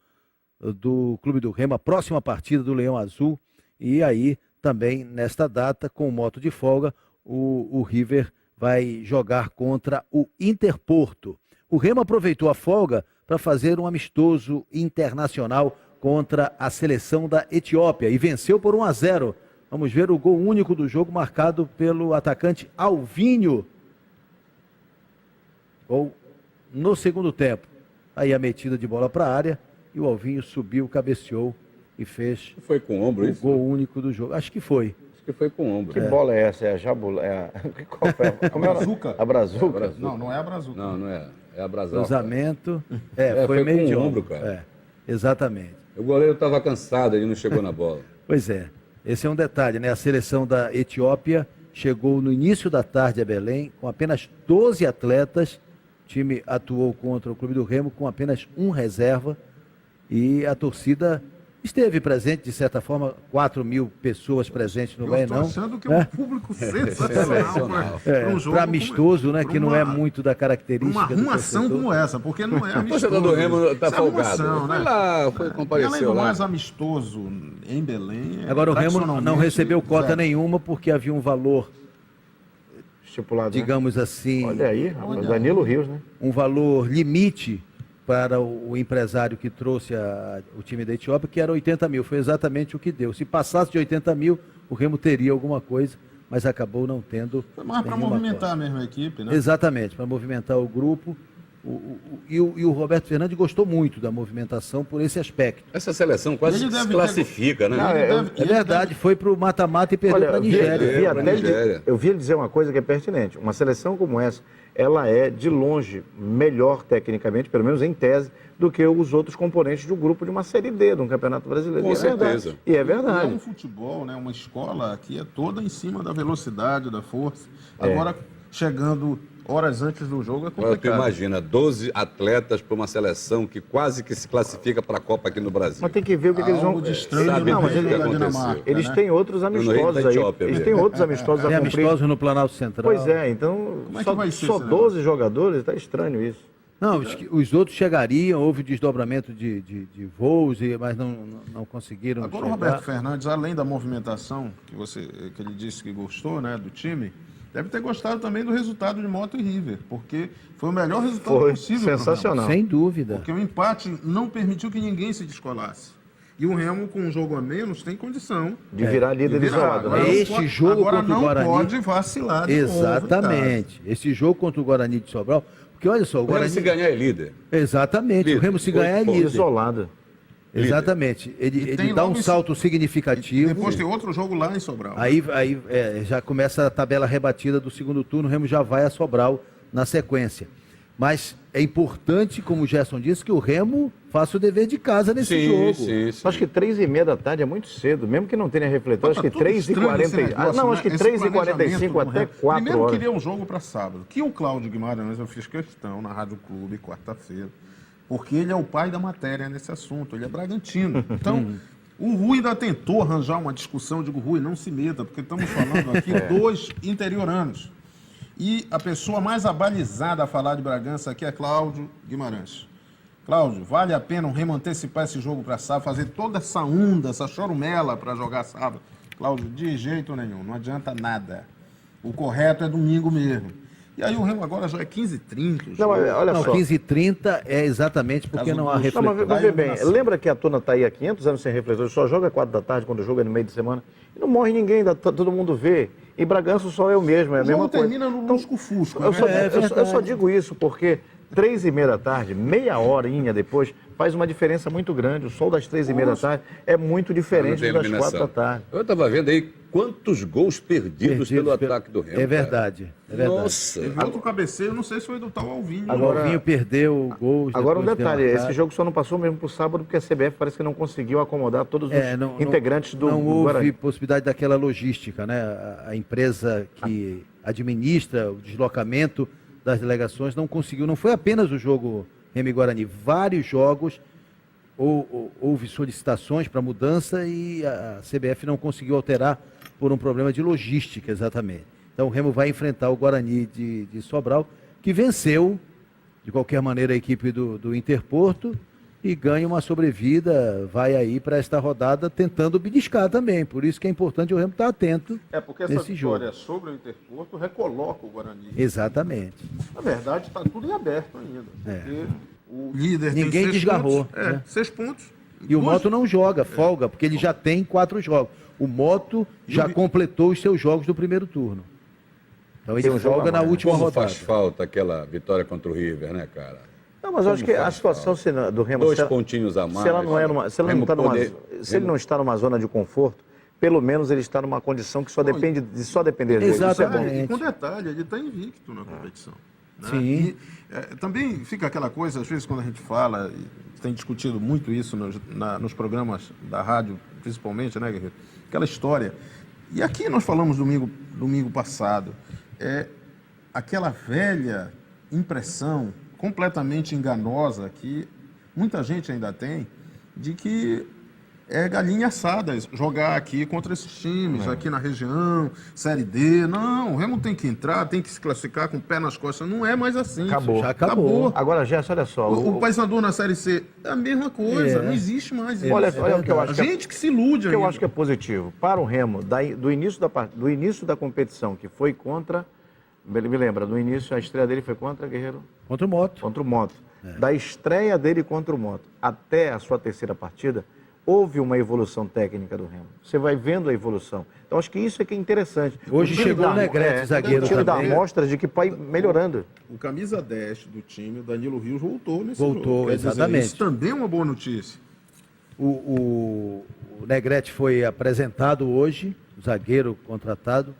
Speaker 2: do Clube do Remo, a próxima partida do Leão Azul. E aí, também nesta data, com o Moto de folga, o River vai jogar contra o Interporto. O Remo aproveitou a folga para fazer um amistoso internacional contra a seleção da Etiópia e venceu por 1-0. Vamos ver o gol único do jogo marcado pelo atacante Alvinho. Gol no segundo tempo. Aí a metida de bola para a área e o Alvinho subiu, cabeceou e fez
Speaker 3: foi com o ombro,
Speaker 2: o
Speaker 3: isso?
Speaker 2: Gol único do jogo. Acho que foi.
Speaker 3: Acho que foi com o ombro.
Speaker 5: Que bola é essa? É a jabula? Como é a brazuca? A brazuca?
Speaker 4: Não é a brazuca.
Speaker 3: Não é. É a brazuca.
Speaker 2: Cruzamento. Foi meio de
Speaker 3: ombro,
Speaker 2: ombro,
Speaker 3: cara.
Speaker 2: Exatamente.
Speaker 3: O goleiro estava cansado, ele não chegou na bola.
Speaker 2: Pois é. Esse é um detalhe, né? A seleção da Etiópia chegou no início da tarde a Belém com apenas 12 atletas. O time atuou contra o Clube do Remo com apenas um reserva e a torcida esteve presente, de certa forma, 4.000 pessoas presentes no Baenão.
Speaker 4: Estou achando que é um público sensacional para um jogo
Speaker 2: para amistoso, né? Que não é muito da característica
Speaker 4: uma arrumação como essa, porque não é amistoso.
Speaker 3: O torcedor do Remo está folgado.
Speaker 4: Né?
Speaker 3: Foi lá, compareceu
Speaker 4: além do
Speaker 3: lá.
Speaker 4: mais amistoso em Belém.
Speaker 2: Agora o Remo não recebeu cota nenhuma porque havia um valor
Speaker 5: estipulado,
Speaker 2: digamos assim.
Speaker 5: Olha aí, o Danilo Rios, né?
Speaker 2: Um valor limite para o empresário que trouxe o time da Etiópia, que era 80 mil. Foi exatamente o que deu. Se passasse de 80 mil, o Remo teria alguma coisa, mas acabou não tendo.
Speaker 4: Foi mais para movimentar mesmo a equipe, né?
Speaker 2: Exatamente, para movimentar o grupo. E o Roberto Fernandes gostou muito da movimentação por esse aspecto.
Speaker 3: Essa seleção quase se classifica, né?
Speaker 2: É verdade, foi para o mata-mata e perdeu para a Nigéria.
Speaker 5: Eu vi ele dizer uma coisa que é pertinente. Uma seleção como essa, ela é, de longe, melhor tecnicamente, pelo menos em tese, do que os outros componentes do grupo de uma Série D, de um Campeonato Brasileiro.
Speaker 3: Com certeza.
Speaker 5: E é verdade.
Speaker 4: E é um futebol, né, uma escola que é toda em cima da velocidade, da força. Agora, chegando horas antes do jogo é complicado.
Speaker 3: Agora, tu imagina, 12 atletas para uma seleção que quase que se classifica para a Copa aqui no Brasil.
Speaker 5: Mas tem que ver o que eles vão...
Speaker 3: Sabe
Speaker 5: não, mas
Speaker 3: o que aconteceu.
Speaker 5: Eles têm outros amistosos aí. Eles têm outros amistosos a cumprir.
Speaker 2: Amistosos no Planalto Central.
Speaker 5: Pois é, então
Speaker 4: Como é que vai ser
Speaker 5: só
Speaker 4: esse
Speaker 5: 12 jogadores, está estranho isso.
Speaker 2: Não, os outros chegariam, houve desdobramento de voos, mas não conseguiram
Speaker 4: Agora
Speaker 2: chegar.
Speaker 4: o Roberto Fernandes, além da movimentação que ele disse que gostou, né, do time, deve ter gostado também do resultado de Moto e River, porque foi o melhor resultado possível.
Speaker 5: Sensacional.
Speaker 2: Sem dúvida.
Speaker 4: Porque o empate não permitiu que ninguém se descolasse. E o Remo, com um jogo a menos, tem condição
Speaker 5: de virar líder isolado.
Speaker 4: Agora
Speaker 2: este jogo
Speaker 4: agora
Speaker 2: contra o Guarani...
Speaker 4: não pode vacilar de
Speaker 2: Exatamente.
Speaker 4: novo,
Speaker 2: Esse jogo contra o Guarani de Sobral... Porque olha só, o Guarani...
Speaker 3: se ganhar é líder.
Speaker 2: Exatamente.
Speaker 3: Líder.
Speaker 2: O Remo se ganhar é líder.
Speaker 5: Isolado.
Speaker 2: Exatamente. Ele dá um salto significativo.
Speaker 4: Depois tem outro jogo lá em Sobral.
Speaker 2: Aí já começa a tabela rebatida do segundo turno, o Remo já vai a Sobral na sequência. Mas é importante, como o Gerson disse, que o Remo faça o dever de casa nesse jogo.
Speaker 5: Sim. Acho que 3h30 da tarde é muito cedo, mesmo que não tenha refletor. Acho que 3h40. Não, acho que 3h45 até 4
Speaker 4: Primeiro
Speaker 5: horas.
Speaker 4: queria um jogo para sábado. Que o Cláudio Guimarães, eu fiz questão na Rádio Clube, quarta-feira, porque ele é o pai da matéria nesse assunto, ele é bragantino. Então, o Rui ainda tentou arranjar uma discussão, eu digo, Rui, não se meta, porque estamos falando aqui dois interioranos. E a pessoa mais abalizada a falar de Bragança aqui é Cláudio Guimarães. Cláudio, vale a pena o Remo antecipar esse jogo para sábado, fazer toda essa onda, essa chorumela para jogar sábado? Cláudio, de jeito nenhum, não adianta nada. O correto é domingo mesmo. E aí o Remo agora já é 15h30.
Speaker 5: Não, olha só.
Speaker 2: 15h30 é exatamente porque não há refletor.
Speaker 5: Mas vê bem, lembra que a Tona está aí há 500 anos sem refletor, só joga 4 da tarde quando o jogo é no meio de semana, e não morre ninguém, todo mundo vê. E Bragança só é o mesmo, é a mesma coisa.
Speaker 4: Termina no lusco-fusco.
Speaker 5: Eu só digo isso porque 3h30 da tarde, meia horinha depois, faz uma diferença muito grande. O sol das 3h30 da tarde é muito diferente das 4 da tarde.
Speaker 3: Eu estava vendo aí quantos gols perdidos pelo ataque do Remo.
Speaker 2: É verdade.
Speaker 3: Nossa.
Speaker 4: Teve outro cabeceio, não sei se foi do tal Alvinho.
Speaker 2: O Alvinho perdeu o gol.
Speaker 5: Agora um detalhe, esse jogo só não passou mesmo para o sábado porque a CBF parece que não conseguiu acomodar todos os integrantes do Guarani.
Speaker 2: Não houve possibilidade daquela logística, né? A empresa que administra o deslocamento das delegações não conseguiu. Não foi apenas o jogo Remo e Guarani, vários jogos houve solicitações para mudança e a CBF não conseguiu alterar por um problema de logística, exatamente. Então o Remo vai enfrentar o Guarani de Sobral, que venceu, de qualquer maneira, a equipe do Interporto e ganha uma sobrevida, vai aí para esta rodada tentando beliscar também. Por isso que é importante o Remo estar atento
Speaker 4: porque essa
Speaker 2: nesse
Speaker 4: vitória
Speaker 2: jogo.
Speaker 4: sobre o Interporto recoloca o Guarani.
Speaker 2: Exatamente.
Speaker 4: Na verdade, está tudo em aberto ainda. Porque o líder
Speaker 2: Ninguém
Speaker 4: tem 6
Speaker 2: desgarrou.
Speaker 4: pontos.
Speaker 2: Né?
Speaker 4: 6 pontos.
Speaker 2: E o Moto não joga, folga, porque ele já tem 4 jogos. O Moto já completou os seus jogos do primeiro turno. Então ele joga na última
Speaker 3: Como
Speaker 2: rodada.
Speaker 3: faz falta aquela vitória contra o River, né, cara?
Speaker 5: Não, mas eu acho que a situação do Remo...
Speaker 3: 2 pontinhos a mais.
Speaker 5: Se ele não está numa zona de conforto, pelo menos ele está numa condição que só depende dele.
Speaker 2: Exatamente.
Speaker 4: E com detalhe, ele está invicto na competição. Né?
Speaker 2: Sim.
Speaker 4: E, também fica aquela coisa, às vezes quando a gente fala, e tem discutido muito isso nos programas da rádio, principalmente, né, Guerreiro? Aquela história. E aqui nós falamos domingo passado, aquela velha impressão completamente enganosa que muita gente ainda tem de que é galinha assada jogar aqui contra esses times, aqui na região, Série D. Não, o Remo tem que entrar, tem que se classificar com o pé nas costas. Não é mais assim.
Speaker 5: Acabou.
Speaker 2: Já acabou.
Speaker 5: Agora, Gerson, olha só.
Speaker 4: O Paysandu na Série C é a mesma coisa, não existe mais isso.
Speaker 5: Olha o que eu acho.
Speaker 4: Que se ilude
Speaker 5: o que eu acho que é positivo. Para o Remo, do início da competição, que foi contra... Me lembra, no início a estreia dele foi contra, Guerreiro?
Speaker 2: Contra o Moto.
Speaker 5: Contra o Moto. Da estreia dele contra o Moto até a sua terceira partida, houve uma evolução técnica do Remo. Você vai vendo a evolução. Então, acho que isso é que é interessante.
Speaker 2: Hoje chegou o Negrete, zagueiro
Speaker 5: também. Dá
Speaker 2: também.
Speaker 5: amostras de que vai melhorando.
Speaker 4: O camisa 10 do time, o Danilo Rios, voltou nesse
Speaker 2: Voltou,
Speaker 4: jogo.
Speaker 2: exatamente.
Speaker 4: Isso também é uma boa notícia.
Speaker 2: O Negrete foi apresentado hoje, o zagueiro contratado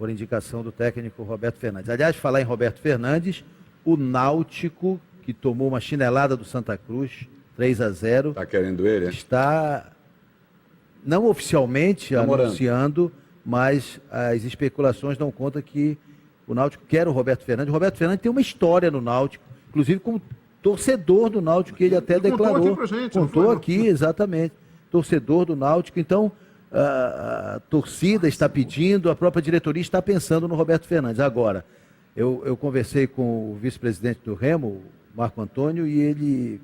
Speaker 2: por indicação do técnico Roberto Fernandes. Aliás, falar em Roberto Fernandes, o Náutico, que tomou uma chinelada do Santa Cruz, 3-0.
Speaker 3: Está querendo ele,
Speaker 2: está, não oficialmente anunciando, mas as especulações dão conta que o Náutico quer o Roberto Fernandes. O Roberto Fernandes tem uma história no Náutico, inclusive como torcedor do Náutico, que ele até declarou.
Speaker 4: Contou aqui pra gente.
Speaker 2: Contou aqui, exatamente. Torcedor do Náutico. Então, a torcida está pedindo, a própria diretoria está pensando no Roberto Fernandes. Agora, eu conversei com o vice-presidente do Remo, Marco Antônio, e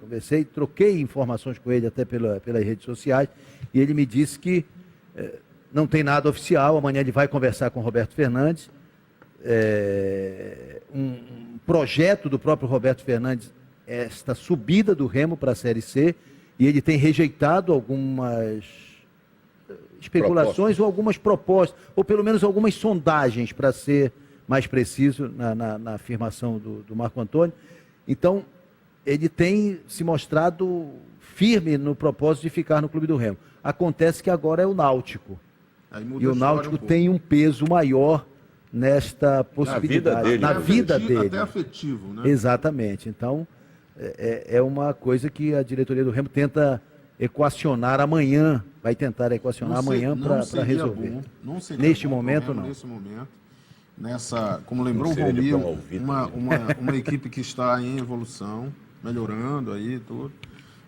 Speaker 2: troquei informações com ele até pelas redes sociais, e ele me disse que não tem nada oficial. Amanhã ele vai conversar com o Roberto Fernandes. Um projeto do próprio Roberto Fernandes, esta subida do Remo para a Série C, e ele tem rejeitado algumas especulações ou algumas propostas, ou pelo menos algumas sondagens, para ser mais preciso na afirmação do Marco Antônio. Então, ele tem se mostrado firme no propósito de ficar no Clube do Remo. Acontece que agora é o Náutico. E o Náutico tem um peso maior nesta possibilidade. Na vida dele.
Speaker 4: Até afetivo, né?
Speaker 2: Exatamente. Então, é uma coisa que a diretoria do Remo tenta equacionar amanhã. Vai tentar equacionar amanhã para resolver. Neste momento, não.
Speaker 4: Nesse momento. Como lembrou o Valmir, uma equipe que está em evolução, melhorando aí tudo.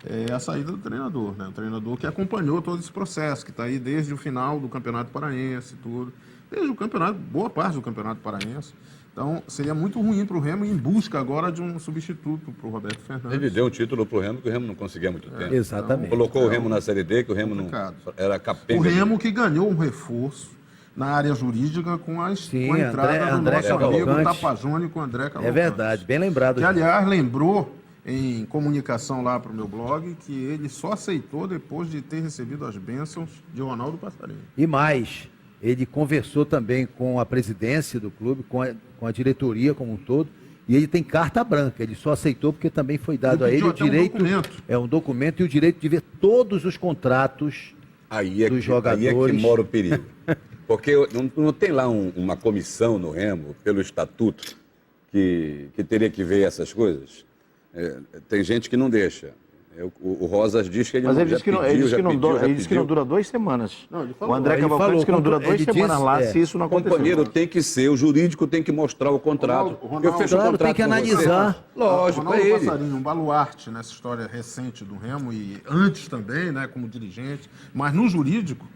Speaker 4: É a saída do treinador, né? O treinador que acompanhou todo esse processo, que está aí desde o final do Campeonato Paraense, tudo. Desde o campeonato, boa parte do Campeonato Paraense. Então, seria muito ruim para o Remo, em busca agora de um substituto para o Roberto Fernandes.
Speaker 3: Ele deu um título para o Remo que o Remo não conseguia há muito tempo.
Speaker 2: Exatamente.
Speaker 3: Colocou o Remo na Série D, que o Remo não era capenga.
Speaker 4: O Remo que ganhou um reforço na área jurídica com a entrada do nosso amigo Tapajone, com o André Cavalcante.
Speaker 2: É verdade, bem lembrado.
Speaker 4: Que, aliás, lembrou em comunicação lá para o meu blog que ele só aceitou depois de ter recebido as bênçãos de Ronaldo Passarinho.
Speaker 2: E mais, ele conversou também com a presidência do clube, com a diretoria como um todo, e ele tem carta branca. Ele só aceitou porque também foi dado a ele o direito, um documento e o direito de ver todos os contratos dos jogadores.
Speaker 3: Aí é que mora o perigo. Porque não tem lá uma comissão no Remo, pelo estatuto, que teria que ver essas coisas? Tem gente que não deixa. O Rosas diz que ele
Speaker 5: Mas
Speaker 3: não
Speaker 5: ele disse que não dura 2 semanas.
Speaker 4: Não, ele
Speaker 5: o André Cavalcante disse que não dura 2 semanas lá, se isso não acontecer.
Speaker 3: O companheiro tem que ser, o jurídico tem que mostrar o contrato.
Speaker 4: Eu fecho o contrato,
Speaker 2: tem que analisar.
Speaker 3: Lógico,
Speaker 4: Ronaldo Passarinho, um baluarte nessa história recente do Remo, e antes também, né, como dirigente, mas no jurídico,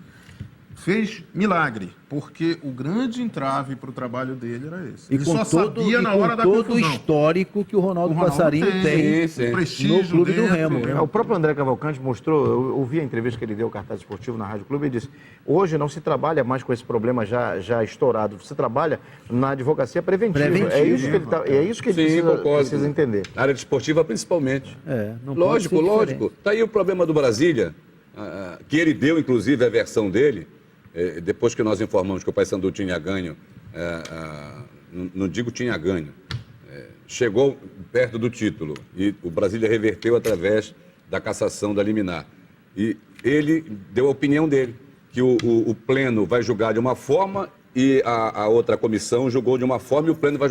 Speaker 4: fez milagre, porque o grande entrave para o trabalho dele era esse. Ele só sabia na hora da confusão.
Speaker 2: todo o histórico que o Ronaldo Passarinho tem
Speaker 4: o prestígio
Speaker 2: no Clube do Remo.
Speaker 5: O próprio André Cavalcante mostrou, eu ouvi a entrevista que ele deu ao Cartaz Esportivo na Rádio Clube, ele disse, hoje não se trabalha mais com esse problema já estourado, se trabalha na advocacia preventiva. É isso que ele precisa entender.
Speaker 3: Na área desportiva, principalmente. Lógico. Está aí o problema do Brasília, que ele deu, inclusive, a versão dele, depois que nós informamos que o Paysandu tinha ganho, não digo tinha ganho, chegou perto do título e o Brasília reverteu através da cassação da liminar. E ele deu a opinião dele, que o pleno vai julgar de uma forma e a outra comissão julgou de uma forma e o pleno vai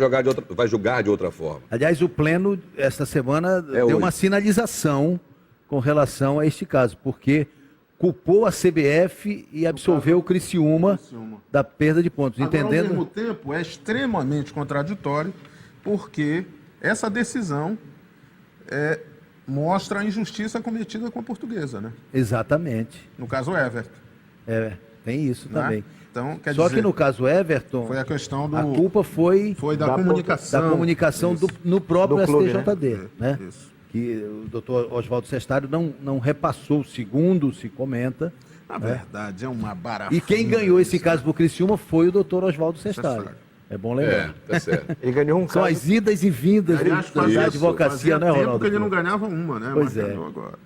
Speaker 3: julgar de outra forma.
Speaker 2: Aliás, o pleno, esta semana, deu uma sinalização com relação a este caso, porque culpou a CBF e absolveu o Criciúma da perda de pontos.
Speaker 4: Agora,
Speaker 2: entendendo?
Speaker 4: ao mesmo tempo, é extremamente contraditório, porque essa decisão mostra a injustiça cometida com a Portuguesa, né?
Speaker 2: Exatamente.
Speaker 4: No caso Everton.
Speaker 2: Tem isso também.
Speaker 4: Então,
Speaker 2: Só que no caso Everton,
Speaker 4: foi a questão
Speaker 2: a culpa foi
Speaker 4: da
Speaker 2: comunicação no próprio STJD. Né?
Speaker 4: Isso.
Speaker 2: Que o doutor Oswaldo Sestário não repassou, segundo se comenta.
Speaker 4: Na verdade, é uma barafunda.
Speaker 2: E quem ganhou esse caso por Criciúma foi o doutor Oswaldo Sestário. É bom lembrar.
Speaker 3: Tá certo.
Speaker 5: Ele ganhou um
Speaker 2: São as idas e vindas da advocacia, né, Ronaldo?
Speaker 4: Porque ele não ganhava uma, né?
Speaker 2: Pois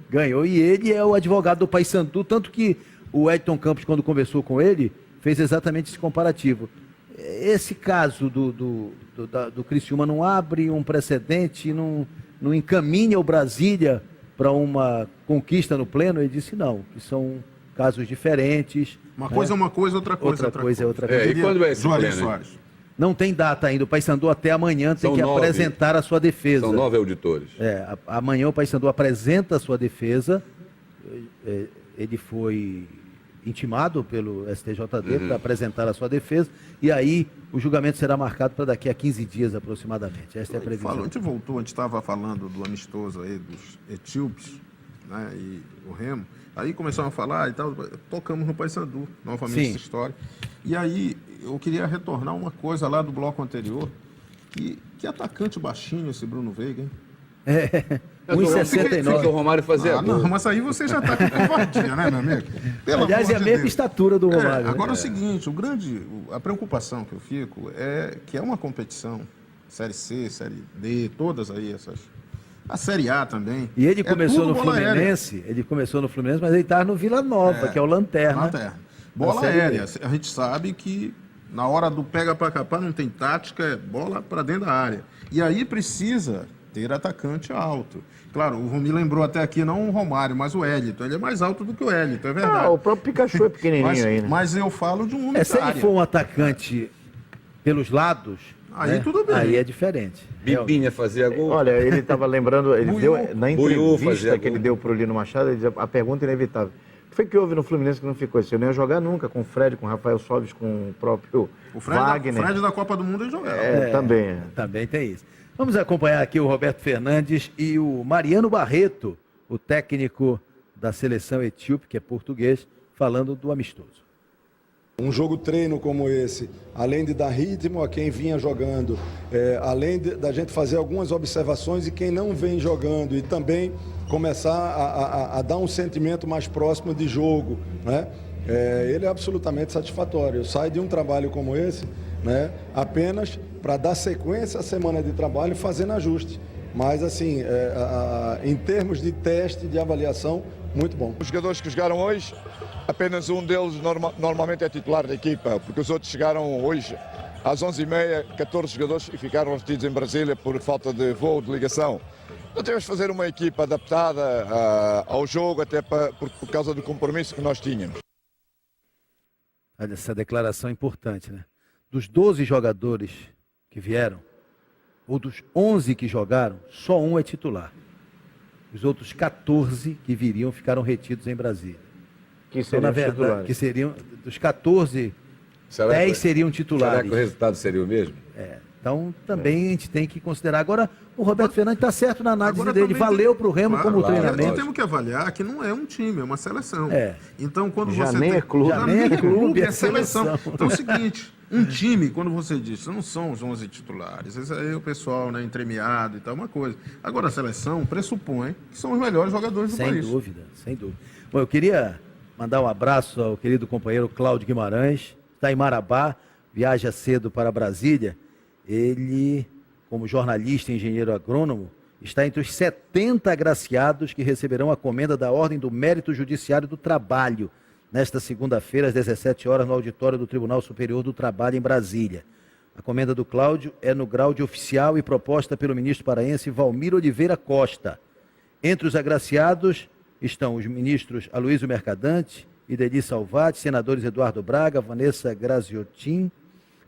Speaker 2: ganhou. E ele é o advogado do Paysandu, tanto que o Edson Campos, quando conversou com ele, fez exatamente esse comparativo. Esse caso do Criciúma não abre um precedente, não encaminha o Brasília para uma conquista no pleno? Ele disse não, que são casos diferentes.
Speaker 4: Uma coisa é uma coisa, outra coisa
Speaker 2: outra coisa. É outra coisa.
Speaker 3: E quando é esse
Speaker 4: Juarez
Speaker 3: pleno?
Speaker 4: Soares.
Speaker 2: Não tem data ainda. O Paysandu até amanhã tem que apresentar a sua defesa.
Speaker 3: São 9 auditores.
Speaker 2: Amanhã o Paysandu apresenta a sua defesa. Ele foi intimado pelo STJD para apresentar a sua defesa. E aí o julgamento será marcado para daqui a 15 dias aproximadamente. Esta é a previsão.
Speaker 4: A gente voltou, a gente estava falando do amistoso aí dos etíopes, né, e o Remo. Aí começamos a falar e tal, tocamos no Paysandu, novamente essa história. E aí eu queria retornar uma coisa lá do bloco anterior. Que atacante baixinho esse Bruno Veiga, hein?
Speaker 2: 1,69.
Speaker 3: O Romário fazia
Speaker 4: não, mas aí você já está com covardia, né, meu amigo?
Speaker 2: Aliás, é a mesma estatura do Romário.
Speaker 4: Agora é o seguinte, a preocupação que eu fico é que é uma competição, Série C, Série D, todas aí essas... A Série A também.
Speaker 2: E ele começou no Fluminense, mas ele estava no Vila Nova, que é o Lanterna.
Speaker 4: Bola aérea. A gente sabe que na hora do pega para capar não tem tática, é bola para dentro da área. E aí precisa ter atacante alto. Claro, o Romi lembrou até aqui, não o Romário, mas o Hélito. Ele é mais alto do que o Hélito, é verdade.
Speaker 5: O próprio Pikachu é pequenininho aí, né?
Speaker 4: Mas eu falo de um
Speaker 2: Se ele for um atacante pelos lados,
Speaker 4: aí tudo bem.
Speaker 2: Aí é diferente.
Speaker 3: Bibinha fazia gol.
Speaker 5: Olha, ele estava lembrando, ele deu na entrevista que
Speaker 3: gol.
Speaker 5: ele deu para o Lino Machado, ele dizia, a pergunta inevitável. O que foi que houve no Fluminense que não ficou assim? Eu não ia jogar nunca com o Fred, com o Rafael Sobis, com o próprio Wagner.
Speaker 4: O Fred da Copa do Mundo ele jogava.
Speaker 5: Também.
Speaker 2: Também tem isso. Vamos acompanhar aqui o Roberto Fernandes e o Mariano Barreto, o técnico da seleção etíope, que é português, falando do amistoso.
Speaker 1: Um jogo treino como esse, além de dar ritmo a quem vinha jogando, além da gente fazer algumas observações e quem não vem jogando, e também começar a dar um sentimento mais próximo de jogo, né? Ele é absolutamente satisfatório. Sai de um trabalho como esse, né, apenas para dar sequência à semana de trabalho fazendo ajuste. Mas, assim, em termos de teste, de avaliação, muito bom.
Speaker 22: Os jogadores que jogaram hoje, apenas um deles normalmente é titular da equipa, porque os outros chegaram hoje às 11h30, 14 jogadores, e ficaram retidos em Brasília por falta de voo, de ligação. Então temos de fazer uma equipa adaptada ao jogo, até por causa do compromisso que nós tínhamos.
Speaker 2: Essa declaração é importante, né? Dos 12 jogadores que vieram, ou dos 11 que jogaram, só um é titular. Os outros 14 que viriam ficaram retidos em Brasília.
Speaker 5: Que seriam
Speaker 2: na verdade,
Speaker 5: titulares.
Speaker 2: que seriam, dos 14, 10 seriam titulares.
Speaker 3: Será que o resultado seria o mesmo?
Speaker 2: Então também a gente tem que considerar. Agora, o Roberto Fernandes está certo na análise dele. Valeu para o Remo como treinamento.
Speaker 4: E temos que avaliar que não é um time, é uma seleção. Então, quando
Speaker 5: Já
Speaker 4: você
Speaker 5: nem
Speaker 4: tem...
Speaker 5: é clube.
Speaker 4: Já nem é clube, é seleção. Então é o seguinte, um time, quando você diz, não são os 11 titulares, esse aí é o pessoal, né, entremeado e tal, uma coisa. Agora, a seleção pressupõe que são os melhores jogadores do país.
Speaker 2: Sem dúvida, sem dúvida. Bom, eu queria mandar um abraço ao querido companheiro Cláudio Guimarães, está em Marabá, viaja cedo para Brasília. Ele, como jornalista e engenheiro agrônomo, está entre os 70 agraciados que receberão a comenda da Ordem do Mérito Judiciário do Trabalho, nesta segunda-feira, às 17 horas, no auditório do Tribunal Superior do Trabalho, em Brasília. A comenda do Cláudio é no grau de oficial e proposta pelo ministro paraense Valmir Oliveira Costa. Entre os agraciados estão os ministros Aloysio Mercadante, Ideli Salvati, senadores Eduardo Braga, Vanessa Graziotin,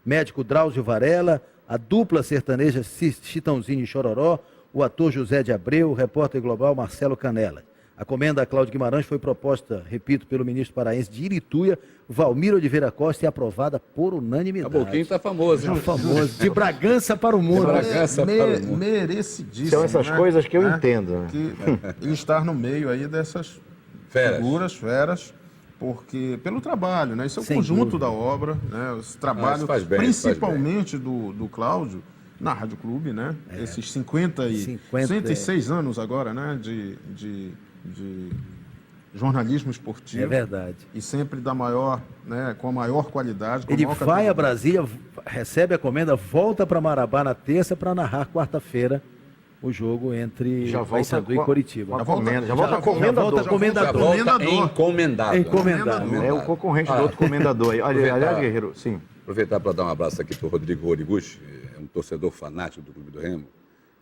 Speaker 2: médico Drauzio Varela, a dupla sertaneja Chitãozinho e Chororó, o ator José de Abreu, o repórter global Marcelo Canella. A comenda a Cláudio Guimarães foi proposta, repito, pelo ministro paraense de Irituia, Valmir Oliveira Costa, e aprovada por unanimidade.
Speaker 3: A Boquinha está famoso.
Speaker 2: Está famoso. De Bragança para o mundo.
Speaker 4: Merecidíssimo.
Speaker 5: São essas coisas que eu entendo. Né?
Speaker 4: Ele estar no meio aí dessas figuras, feras, porque pelo trabalho, né? Isso é o conjunto da obra, né? Esse trabalho, principalmente do Cláudio, na Rádio Clube, né? Esses 56 anos agora, né? De jornalismo esportivo.
Speaker 2: É verdade.
Speaker 4: E sempre da maior, né? Com a maior qualidade.
Speaker 2: Ele vai a Brasília, recebe a comenda, volta para Marabá na terça para narrar quarta-feira o jogo entre Paysandu e Coritiba.
Speaker 5: Já volta comendador.
Speaker 3: Encomendado.
Speaker 5: É o concorrente do outro comendador. Aliás, Guerreiro, sim.
Speaker 3: Aproveitar para dar um abraço aqui para o Rodrigo Horiguchi, é um torcedor fanático do Clube do Remo.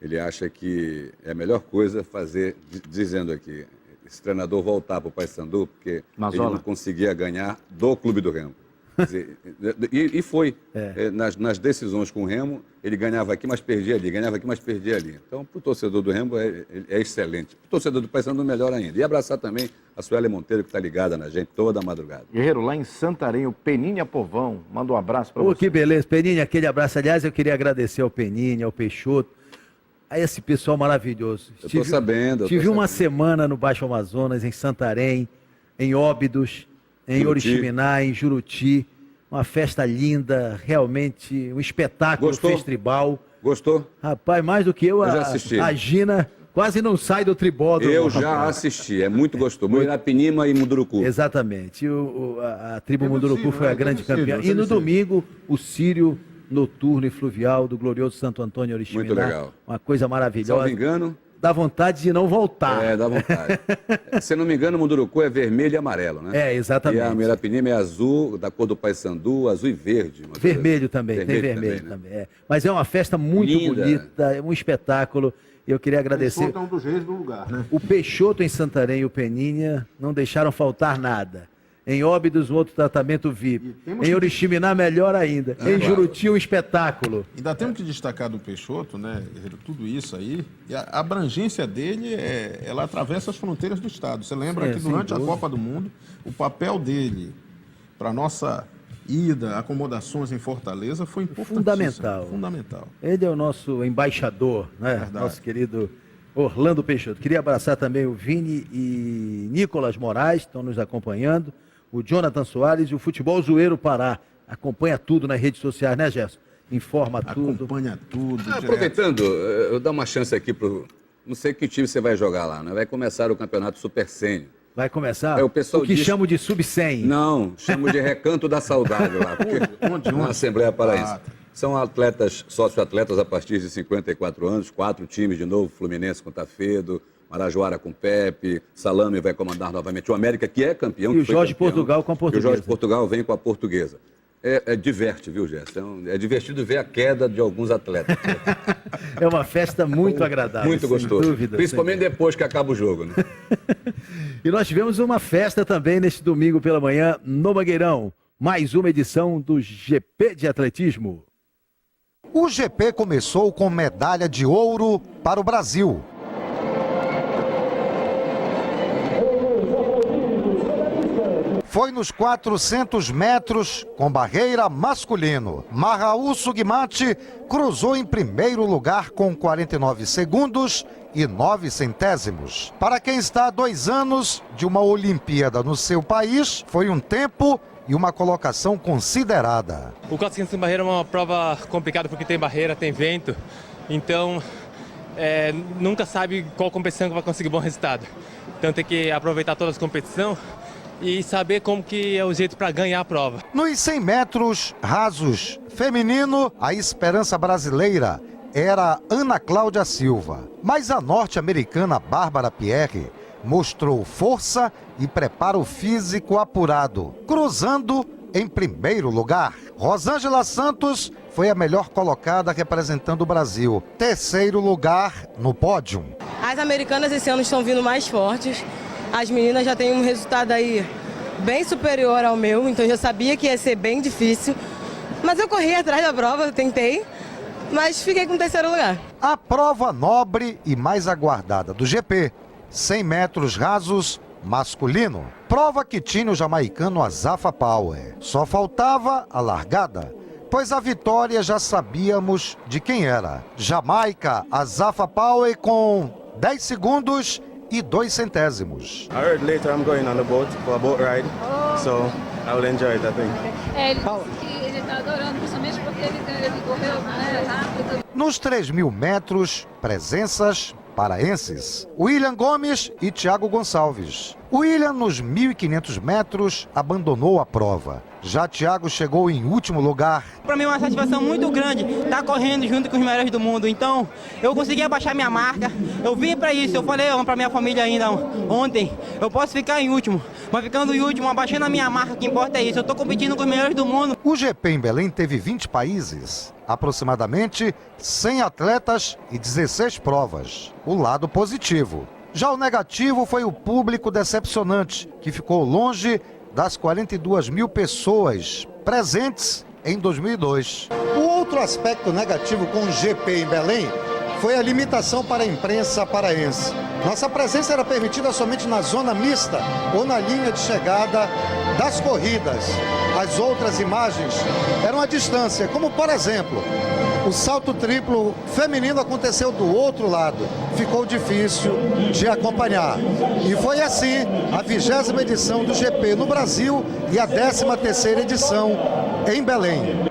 Speaker 3: Ele acha que é a melhor coisa fazer, dizendo aqui, esse treinador voltar para o Paysandu, porque
Speaker 5: Mazola.
Speaker 3: ele não conseguia ganhar do Clube do Remo. Quer dizer, e foi. Nas decisões com o Remo, ele ganhava aqui, mas perdia ali. Ganhava aqui, mas perdia ali. Então, para o torcedor do Remo, é excelente. Para o torcedor do Paysandu, melhor ainda. E abraçar também a Sueli Monteiro, que está ligada na gente toda a madrugada.
Speaker 5: Guerreiro, lá em Santarém, o Peninha Povão, manda um abraço para você.
Speaker 2: Que beleza. Peninha, aquele abraço. Aliás, eu queria agradecer ao Peninha, ao Peixoto, a esse pessoal maravilhoso.
Speaker 3: Eu estou sabendo.
Speaker 2: Tive uma semana no Baixo Amazonas, em Santarém, em Óbidos, em Oriximiná, em Juruti. Uma festa linda, realmente um espetáculo festival.
Speaker 3: Gostou?
Speaker 2: Rapaz, mais do que eu
Speaker 3: já assisti.
Speaker 2: A Gina quase não sai do tribódromo.
Speaker 3: Eu já assisti, é muito gostoso. Muirapinima e Munduruku.
Speaker 2: Exatamente. A tribo Munduruku foi a grande campeã. E no domingo, o Círio noturno e fluvial do glorioso Santo Antônio Oriximiná.
Speaker 3: Muito legal.
Speaker 2: Uma coisa maravilhosa.
Speaker 3: Se não me engano...
Speaker 2: Dá vontade de não voltar.
Speaker 3: Dá vontade. Se não me engano, o Munduruku é vermelho e amarelo, né?
Speaker 2: Exatamente.
Speaker 3: E a Muirapinima é azul, da cor do Paysandu, azul e verde.
Speaker 2: Vermelho também, tem vermelho também. Né? Mas é uma festa muito bonita, é um espetáculo. Eu queria agradecer.
Speaker 4: O Peixoto é um dos reis do lugar, né?
Speaker 2: O Peixoto em Santarém e o Peninha não deixaram faltar nada. Em Óbidos, um outro tratamento VIP. Em Oriximiná, melhor ainda. Em Juruti, um espetáculo.
Speaker 4: Ainda temos que destacar do Peixoto, né, tudo isso aí. E a abrangência dele, ela atravessa as fronteiras do Estado. Você lembra que durante a Copa do Mundo, o papel dele para a nossa ida, acomodações em Fortaleza, foi importantíssimo. Fundamental.
Speaker 2: Ele é o nosso embaixador, né? Verdade. Nosso querido Orlando Peixoto. Queria abraçar também o Vini e Nicolas Moraes, que estão nos acompanhando. O Jonathan Soares e o Futebol Zoeiro Pará. Acompanha tudo nas redes sociais, né, Gerson? Informa tudo.
Speaker 4: Acompanha tudo.
Speaker 3: Aproveitando, eu dar uma chance aqui pro... Não sei que time você vai jogar lá, né? Vai começar o campeonato Super Sênior.
Speaker 2: Vai começar?
Speaker 3: O pessoal
Speaker 2: que chamo de Sub-100.
Speaker 3: Não, chamo de Recanto da Saudade lá. Porque na Assembleia Paraense. São atletas, sócio-atletas a partir de 54 anos, 4 times de novo, Fluminense com Tafedo, Marajoara com Pepe, Salame vai comandar novamente o América, que é campeão.
Speaker 2: E o Jorge Portugal com a Portuguesa.
Speaker 3: E o Jorge Portugal vem com a Portuguesa. Diverte, viu, Gerson? É divertido ver a queda de alguns atletas.
Speaker 2: É uma festa muito agradável.
Speaker 3: Muito gostoso.
Speaker 2: Dúvida,
Speaker 3: principalmente depois que acaba o jogo, né?
Speaker 2: E nós tivemos uma festa também neste domingo pela manhã no Mangueirão. Mais uma edição do GP de Atletismo.
Speaker 11: O GP começou com medalha de ouro para o Brasil. Foi nos 400 metros com barreira masculino. Marraú Sugimati cruzou em primeiro lugar com 49 segundos e 9 centésimos. Para quem está há 2 anos de uma Olimpíada no seu país, foi um tempo e uma colocação considerada.
Speaker 6: O 400 sem barreira é uma prova complicada porque tem barreira, tem vento, então nunca sabe qual competição que vai conseguir bom resultado. Então tem que aproveitar todas as competições e saber como que é o jeito para ganhar a prova.
Speaker 11: Nos 100 metros rasos feminino, a esperança brasileira era Ana Cláudia Silva. Mas a norte-americana Bárbara Pierre mostrou força e preparo físico apurado, cruzando em primeiro lugar. Rosângela Santos foi a melhor colocada representando o Brasil. Terceiro lugar no pódio.
Speaker 7: As americanas esse ano estão vindo mais fortes. As meninas já têm um resultado aí bem superior ao meu, então eu já sabia que ia ser bem difícil. Mas eu corri atrás da prova, eu tentei, mas fiquei com o terceiro lugar.
Speaker 11: A prova nobre e mais aguardada do GP, 100 metros rasos masculino. Prova que tinha o jamaicano Azafa Power. Só faltava a largada, pois a vitória já sabíamos de quem era. Jamaica, Azafa Power com 10 segundos e 2 centésimos.
Speaker 23: I heard later I'm going on the boat for a boat ride, so I will enjoy it, I think.
Speaker 24: Ele disse que ele está adorando, principalmente porque ele correu rápido.
Speaker 11: Nos 3.000 metros, presenças paraenses, William Gomes e Thiago Gonçalves. William, nos 1.500 metros, abandonou a prova. Já Thiago chegou em último lugar.
Speaker 25: Para mim é uma satisfação muito grande estar correndo junto com os melhores do mundo. Então, eu consegui abaixar minha marca. Eu vim para isso, eu falei para minha família ainda ontem, eu posso ficar em último. Mas ficando em último, abaixando a minha marca, o que importa é isso. Eu estou competindo com os melhores do mundo.
Speaker 11: O GP em Belém teve 20 países, aproximadamente 100 atletas e 16 provas. O lado positivo, Já o negativo foi o público decepcionante, que ficou longe das 42 mil pessoas presentes em 2002.
Speaker 8: O outro aspecto negativo com o GP em Belém foi a limitação para a imprensa paraense. Nossa presença era permitida somente na zona mista ou na linha de chegada das corridas. As outras imagens eram à distância, como por exemplo, o salto triplo feminino aconteceu do outro lado. Ficou difícil de acompanhar. E foi assim a 20ª edição do GP no Brasil e a 13ª edição em Belém.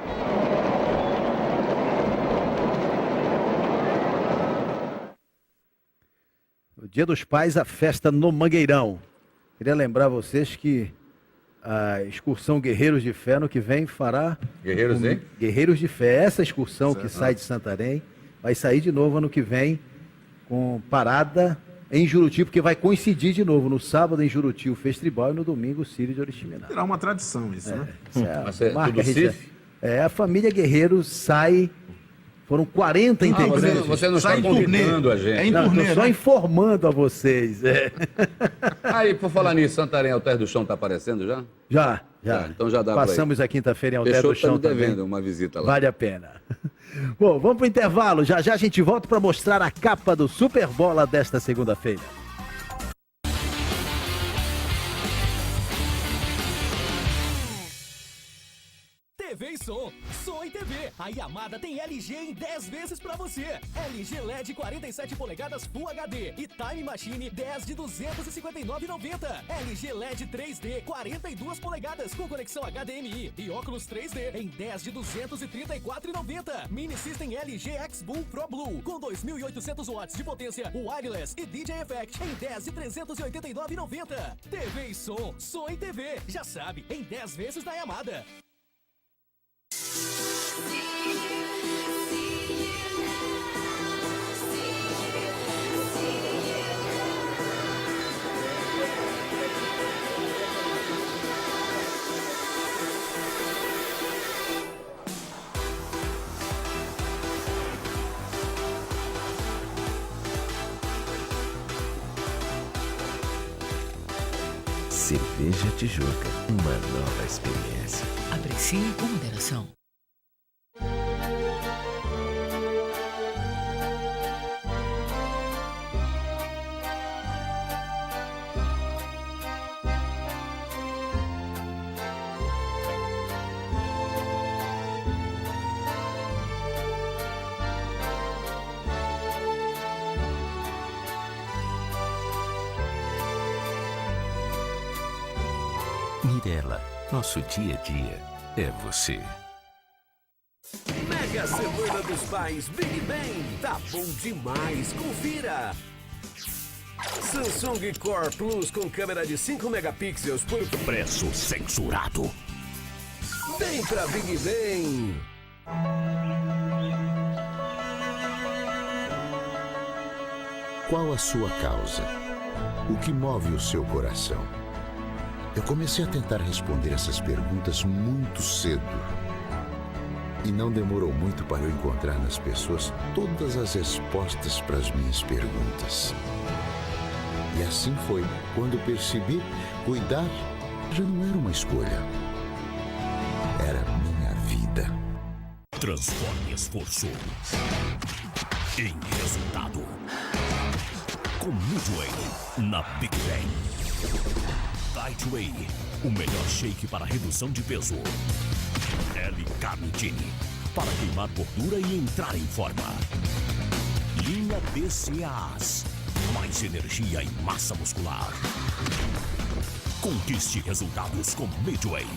Speaker 2: No Dia dos Pais, a festa no Mangueirão. Queria lembrar vocês que a excursão Guerreiros de Fé no que vem fará...
Speaker 3: Guerreiros, hein?
Speaker 2: Guerreiros de Fé. Essa excursão que sai de Santarém vai sair de novo ano que vem com parada em Juruti, porque vai coincidir de novo no sábado em Juruti o Festival e no domingo o Círio de Oriximiná.
Speaker 4: Será uma tradição isso, né?
Speaker 2: Isso é a marca a família Guerreiro sai... Foram 40 integrantes.
Speaker 3: Você não está convidando a gente.
Speaker 2: Estou só informando a vocês.
Speaker 3: Aí, por falar nisso, Santarém, Alter do Chão está aparecendo já?
Speaker 2: Já.
Speaker 3: Então já dá
Speaker 2: Passamos a quinta-feira em Alter do Chão
Speaker 3: também.
Speaker 2: devendo
Speaker 3: uma visita lá.
Speaker 2: Vale a pena. Bom, vamos para o intervalo. Já já a gente volta para mostrar a capa do Superbola desta segunda-feira.
Speaker 18: TV e Som, Som e TV. A Yamada tem LG em 10 vezes pra você. LG LED 47 polegadas Full HD e Time Machine 10 de 259,90. LG LED 3D 42 polegadas com conexão HDMI e óculos 3D em 10 de 234,90. Mini System LG X-Bull Pro Blue com 2.800 watts de potência, wireless e DJ Effect em 10 de 389,90. TV e Som, Som e TV. Já sabe, em 10 vezes da Yamada.
Speaker 14: Cerveja Tijuca, uma nova experiência.
Speaker 15: Aprecie com moderação.
Speaker 14: Mirella, nosso dia a dia é você.
Speaker 16: Mega Semana dos Pais Big Bang, tá bom demais, confira! Samsung Core Plus com câmera de 5 megapixels por
Speaker 18: preço censurado.
Speaker 16: Vem pra Big Bang!
Speaker 17: Qual a sua causa? O que move o seu coração? Eu comecei a tentar responder essas perguntas muito cedo. E não demorou muito para eu encontrar nas pessoas todas as respostas para as minhas perguntas. E assim foi quando percebi cuidar já não era uma escolha. Era minha vida.
Speaker 18: Transforme esforço em resultado. Com Midway na Big Bang. Diet Whey, o melhor shake para redução de peso. L-Carnitine, para queimar gordura e entrar em forma. Linha DCAs, mais energia e massa muscular. Conquiste resultados com Midway.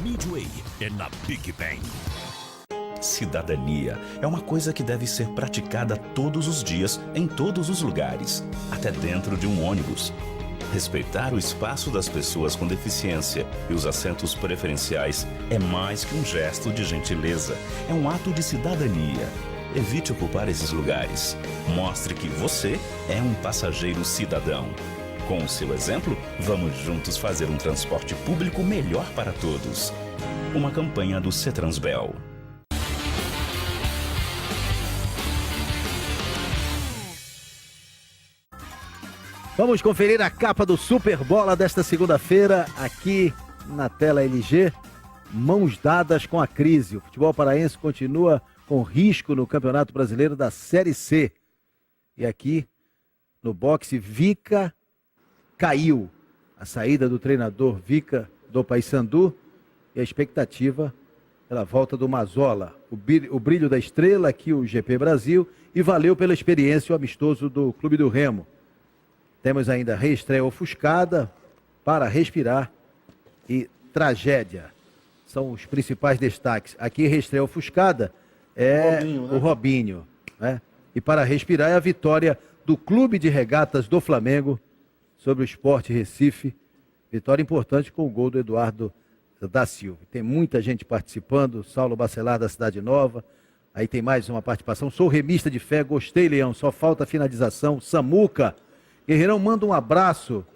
Speaker 18: Midway é na Big Bang.
Speaker 9: Cidadania é uma coisa que deve ser praticada todos os dias, em todos os lugares, até dentro de um ônibus. Respeitar o espaço das pessoas com deficiência e os assentos preferenciais é mais que um gesto de gentileza, é um ato de cidadania. Evite ocupar esses lugares. Mostre que você é um passageiro cidadão. Com o seu exemplo, vamos juntos fazer um transporte público melhor para todos. Uma campanha do Cetransbel.
Speaker 2: Vamos conferir a capa do Super Bola desta segunda-feira aqui na tela LG. Mãos dadas com a crise. O futebol paraense continua com risco no Campeonato Brasileiro da Série C. E aqui no boxe, Vica caiu. A saída do treinador Vica do Paysandu e a expectativa pela volta do Mazola. O brilho da estrela aqui, o GP Brasil, e valeu pela experiência o amistoso do Clube do Remo. Temos ainda reestreia ofuscada, Para Respirar e Tragédia. São os principais destaques. Aqui, reestreia ofuscada é o Robinho, né? E Para Respirar é a vitória do Clube de Regatas do Flamengo sobre o Sport Recife. Vitória importante com o gol do Eduardo da Silva. Tem muita gente participando. Saulo Bacelar da Cidade Nova. Aí tem mais uma participação. Sou remista de fé, gostei, Leão. Só falta a finalização. Samuca. Guerreirão, manda um abraço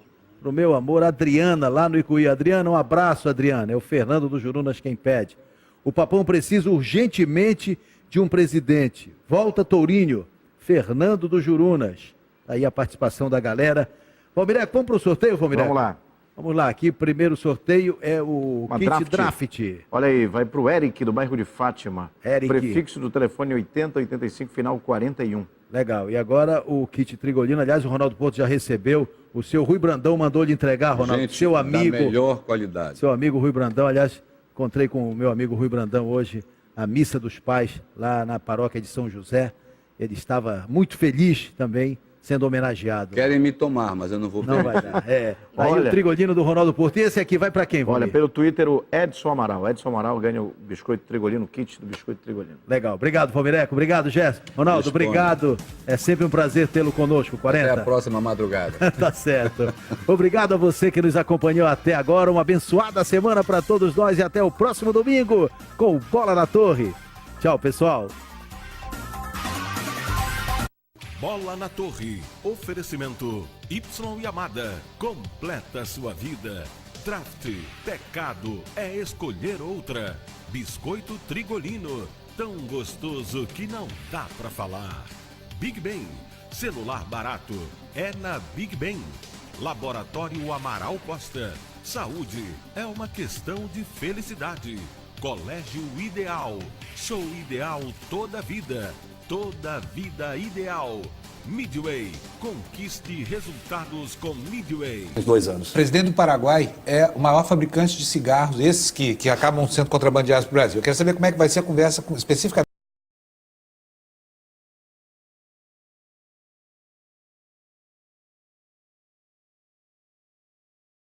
Speaker 2: pro meu amor Adriana, lá no Icuí. Adriana, um abraço, Adriana. É o Fernando do Jurunas quem pede. O Papão precisa urgentemente de um presidente. Volta, Tourinho. Fernando do Jurunas. Aí a participação da galera. Valmireco, vamos pro sorteio, Valmireco?
Speaker 5: Vamos lá.
Speaker 2: Vamos lá, aqui o primeiro sorteio é o kit draft.
Speaker 5: Olha aí, vai pro Eric, do bairro de Fátima.
Speaker 2: Eric.
Speaker 5: Prefixo do telefone 8085, final 41.
Speaker 2: Legal, e agora o kit Trigolino. Aliás, o Ronaldo Porto já recebeu. O seu Rui Brandão mandou lhe entregar, Ronaldo.
Speaker 3: Gente,
Speaker 2: seu amigo.
Speaker 3: da melhor qualidade.
Speaker 2: Seu amigo Rui Brandão. Aliás, encontrei com o meu amigo Rui Brandão hoje, a missa dos pais, lá na paróquia de São José. Ele estava muito feliz também, sendo homenageado.
Speaker 3: Querem me tomar, mas eu não vou
Speaker 2: Não vai dar. É. Aí o Trigolino do Ronaldo Porto. E esse aqui vai para quem, Valmir?
Speaker 5: Olha, pelo Twitter, o Edson Amaral. Edson Amaral ganha o biscoito Trigolino, o kit do biscoito Trigolino.
Speaker 2: Legal. Obrigado, Valmireco. Obrigado, Gerson. Ronaldo, obrigado. É sempre um prazer tê-lo conosco. 40.
Speaker 3: Até a próxima madrugada.
Speaker 2: Tá certo. Obrigado a você que nos acompanhou até agora. Uma abençoada semana para todos nós e até o próximo domingo com Bola na Torre. Tchau, pessoal.
Speaker 10: Bola na Torre. Oferecimento Y Yamada. Completa sua vida. Draft. Pecado é escolher outra. Biscoito Trigolino. Tão gostoso que não dá pra falar. Big Ben. Celular barato. É na Big Ben. Laboratório Amaral Costa. Saúde é uma questão de felicidade. Colégio Ideal. Show ideal toda vida. Toda vida ideal. Midway. Conquiste resultados com Midway.
Speaker 12: 2 anos. O presidente do Paraguai é o maior fabricante de cigarros, esses que acabam sendo contrabandeados para o Brasil. Eu quero saber como é que vai ser a conversa especificamente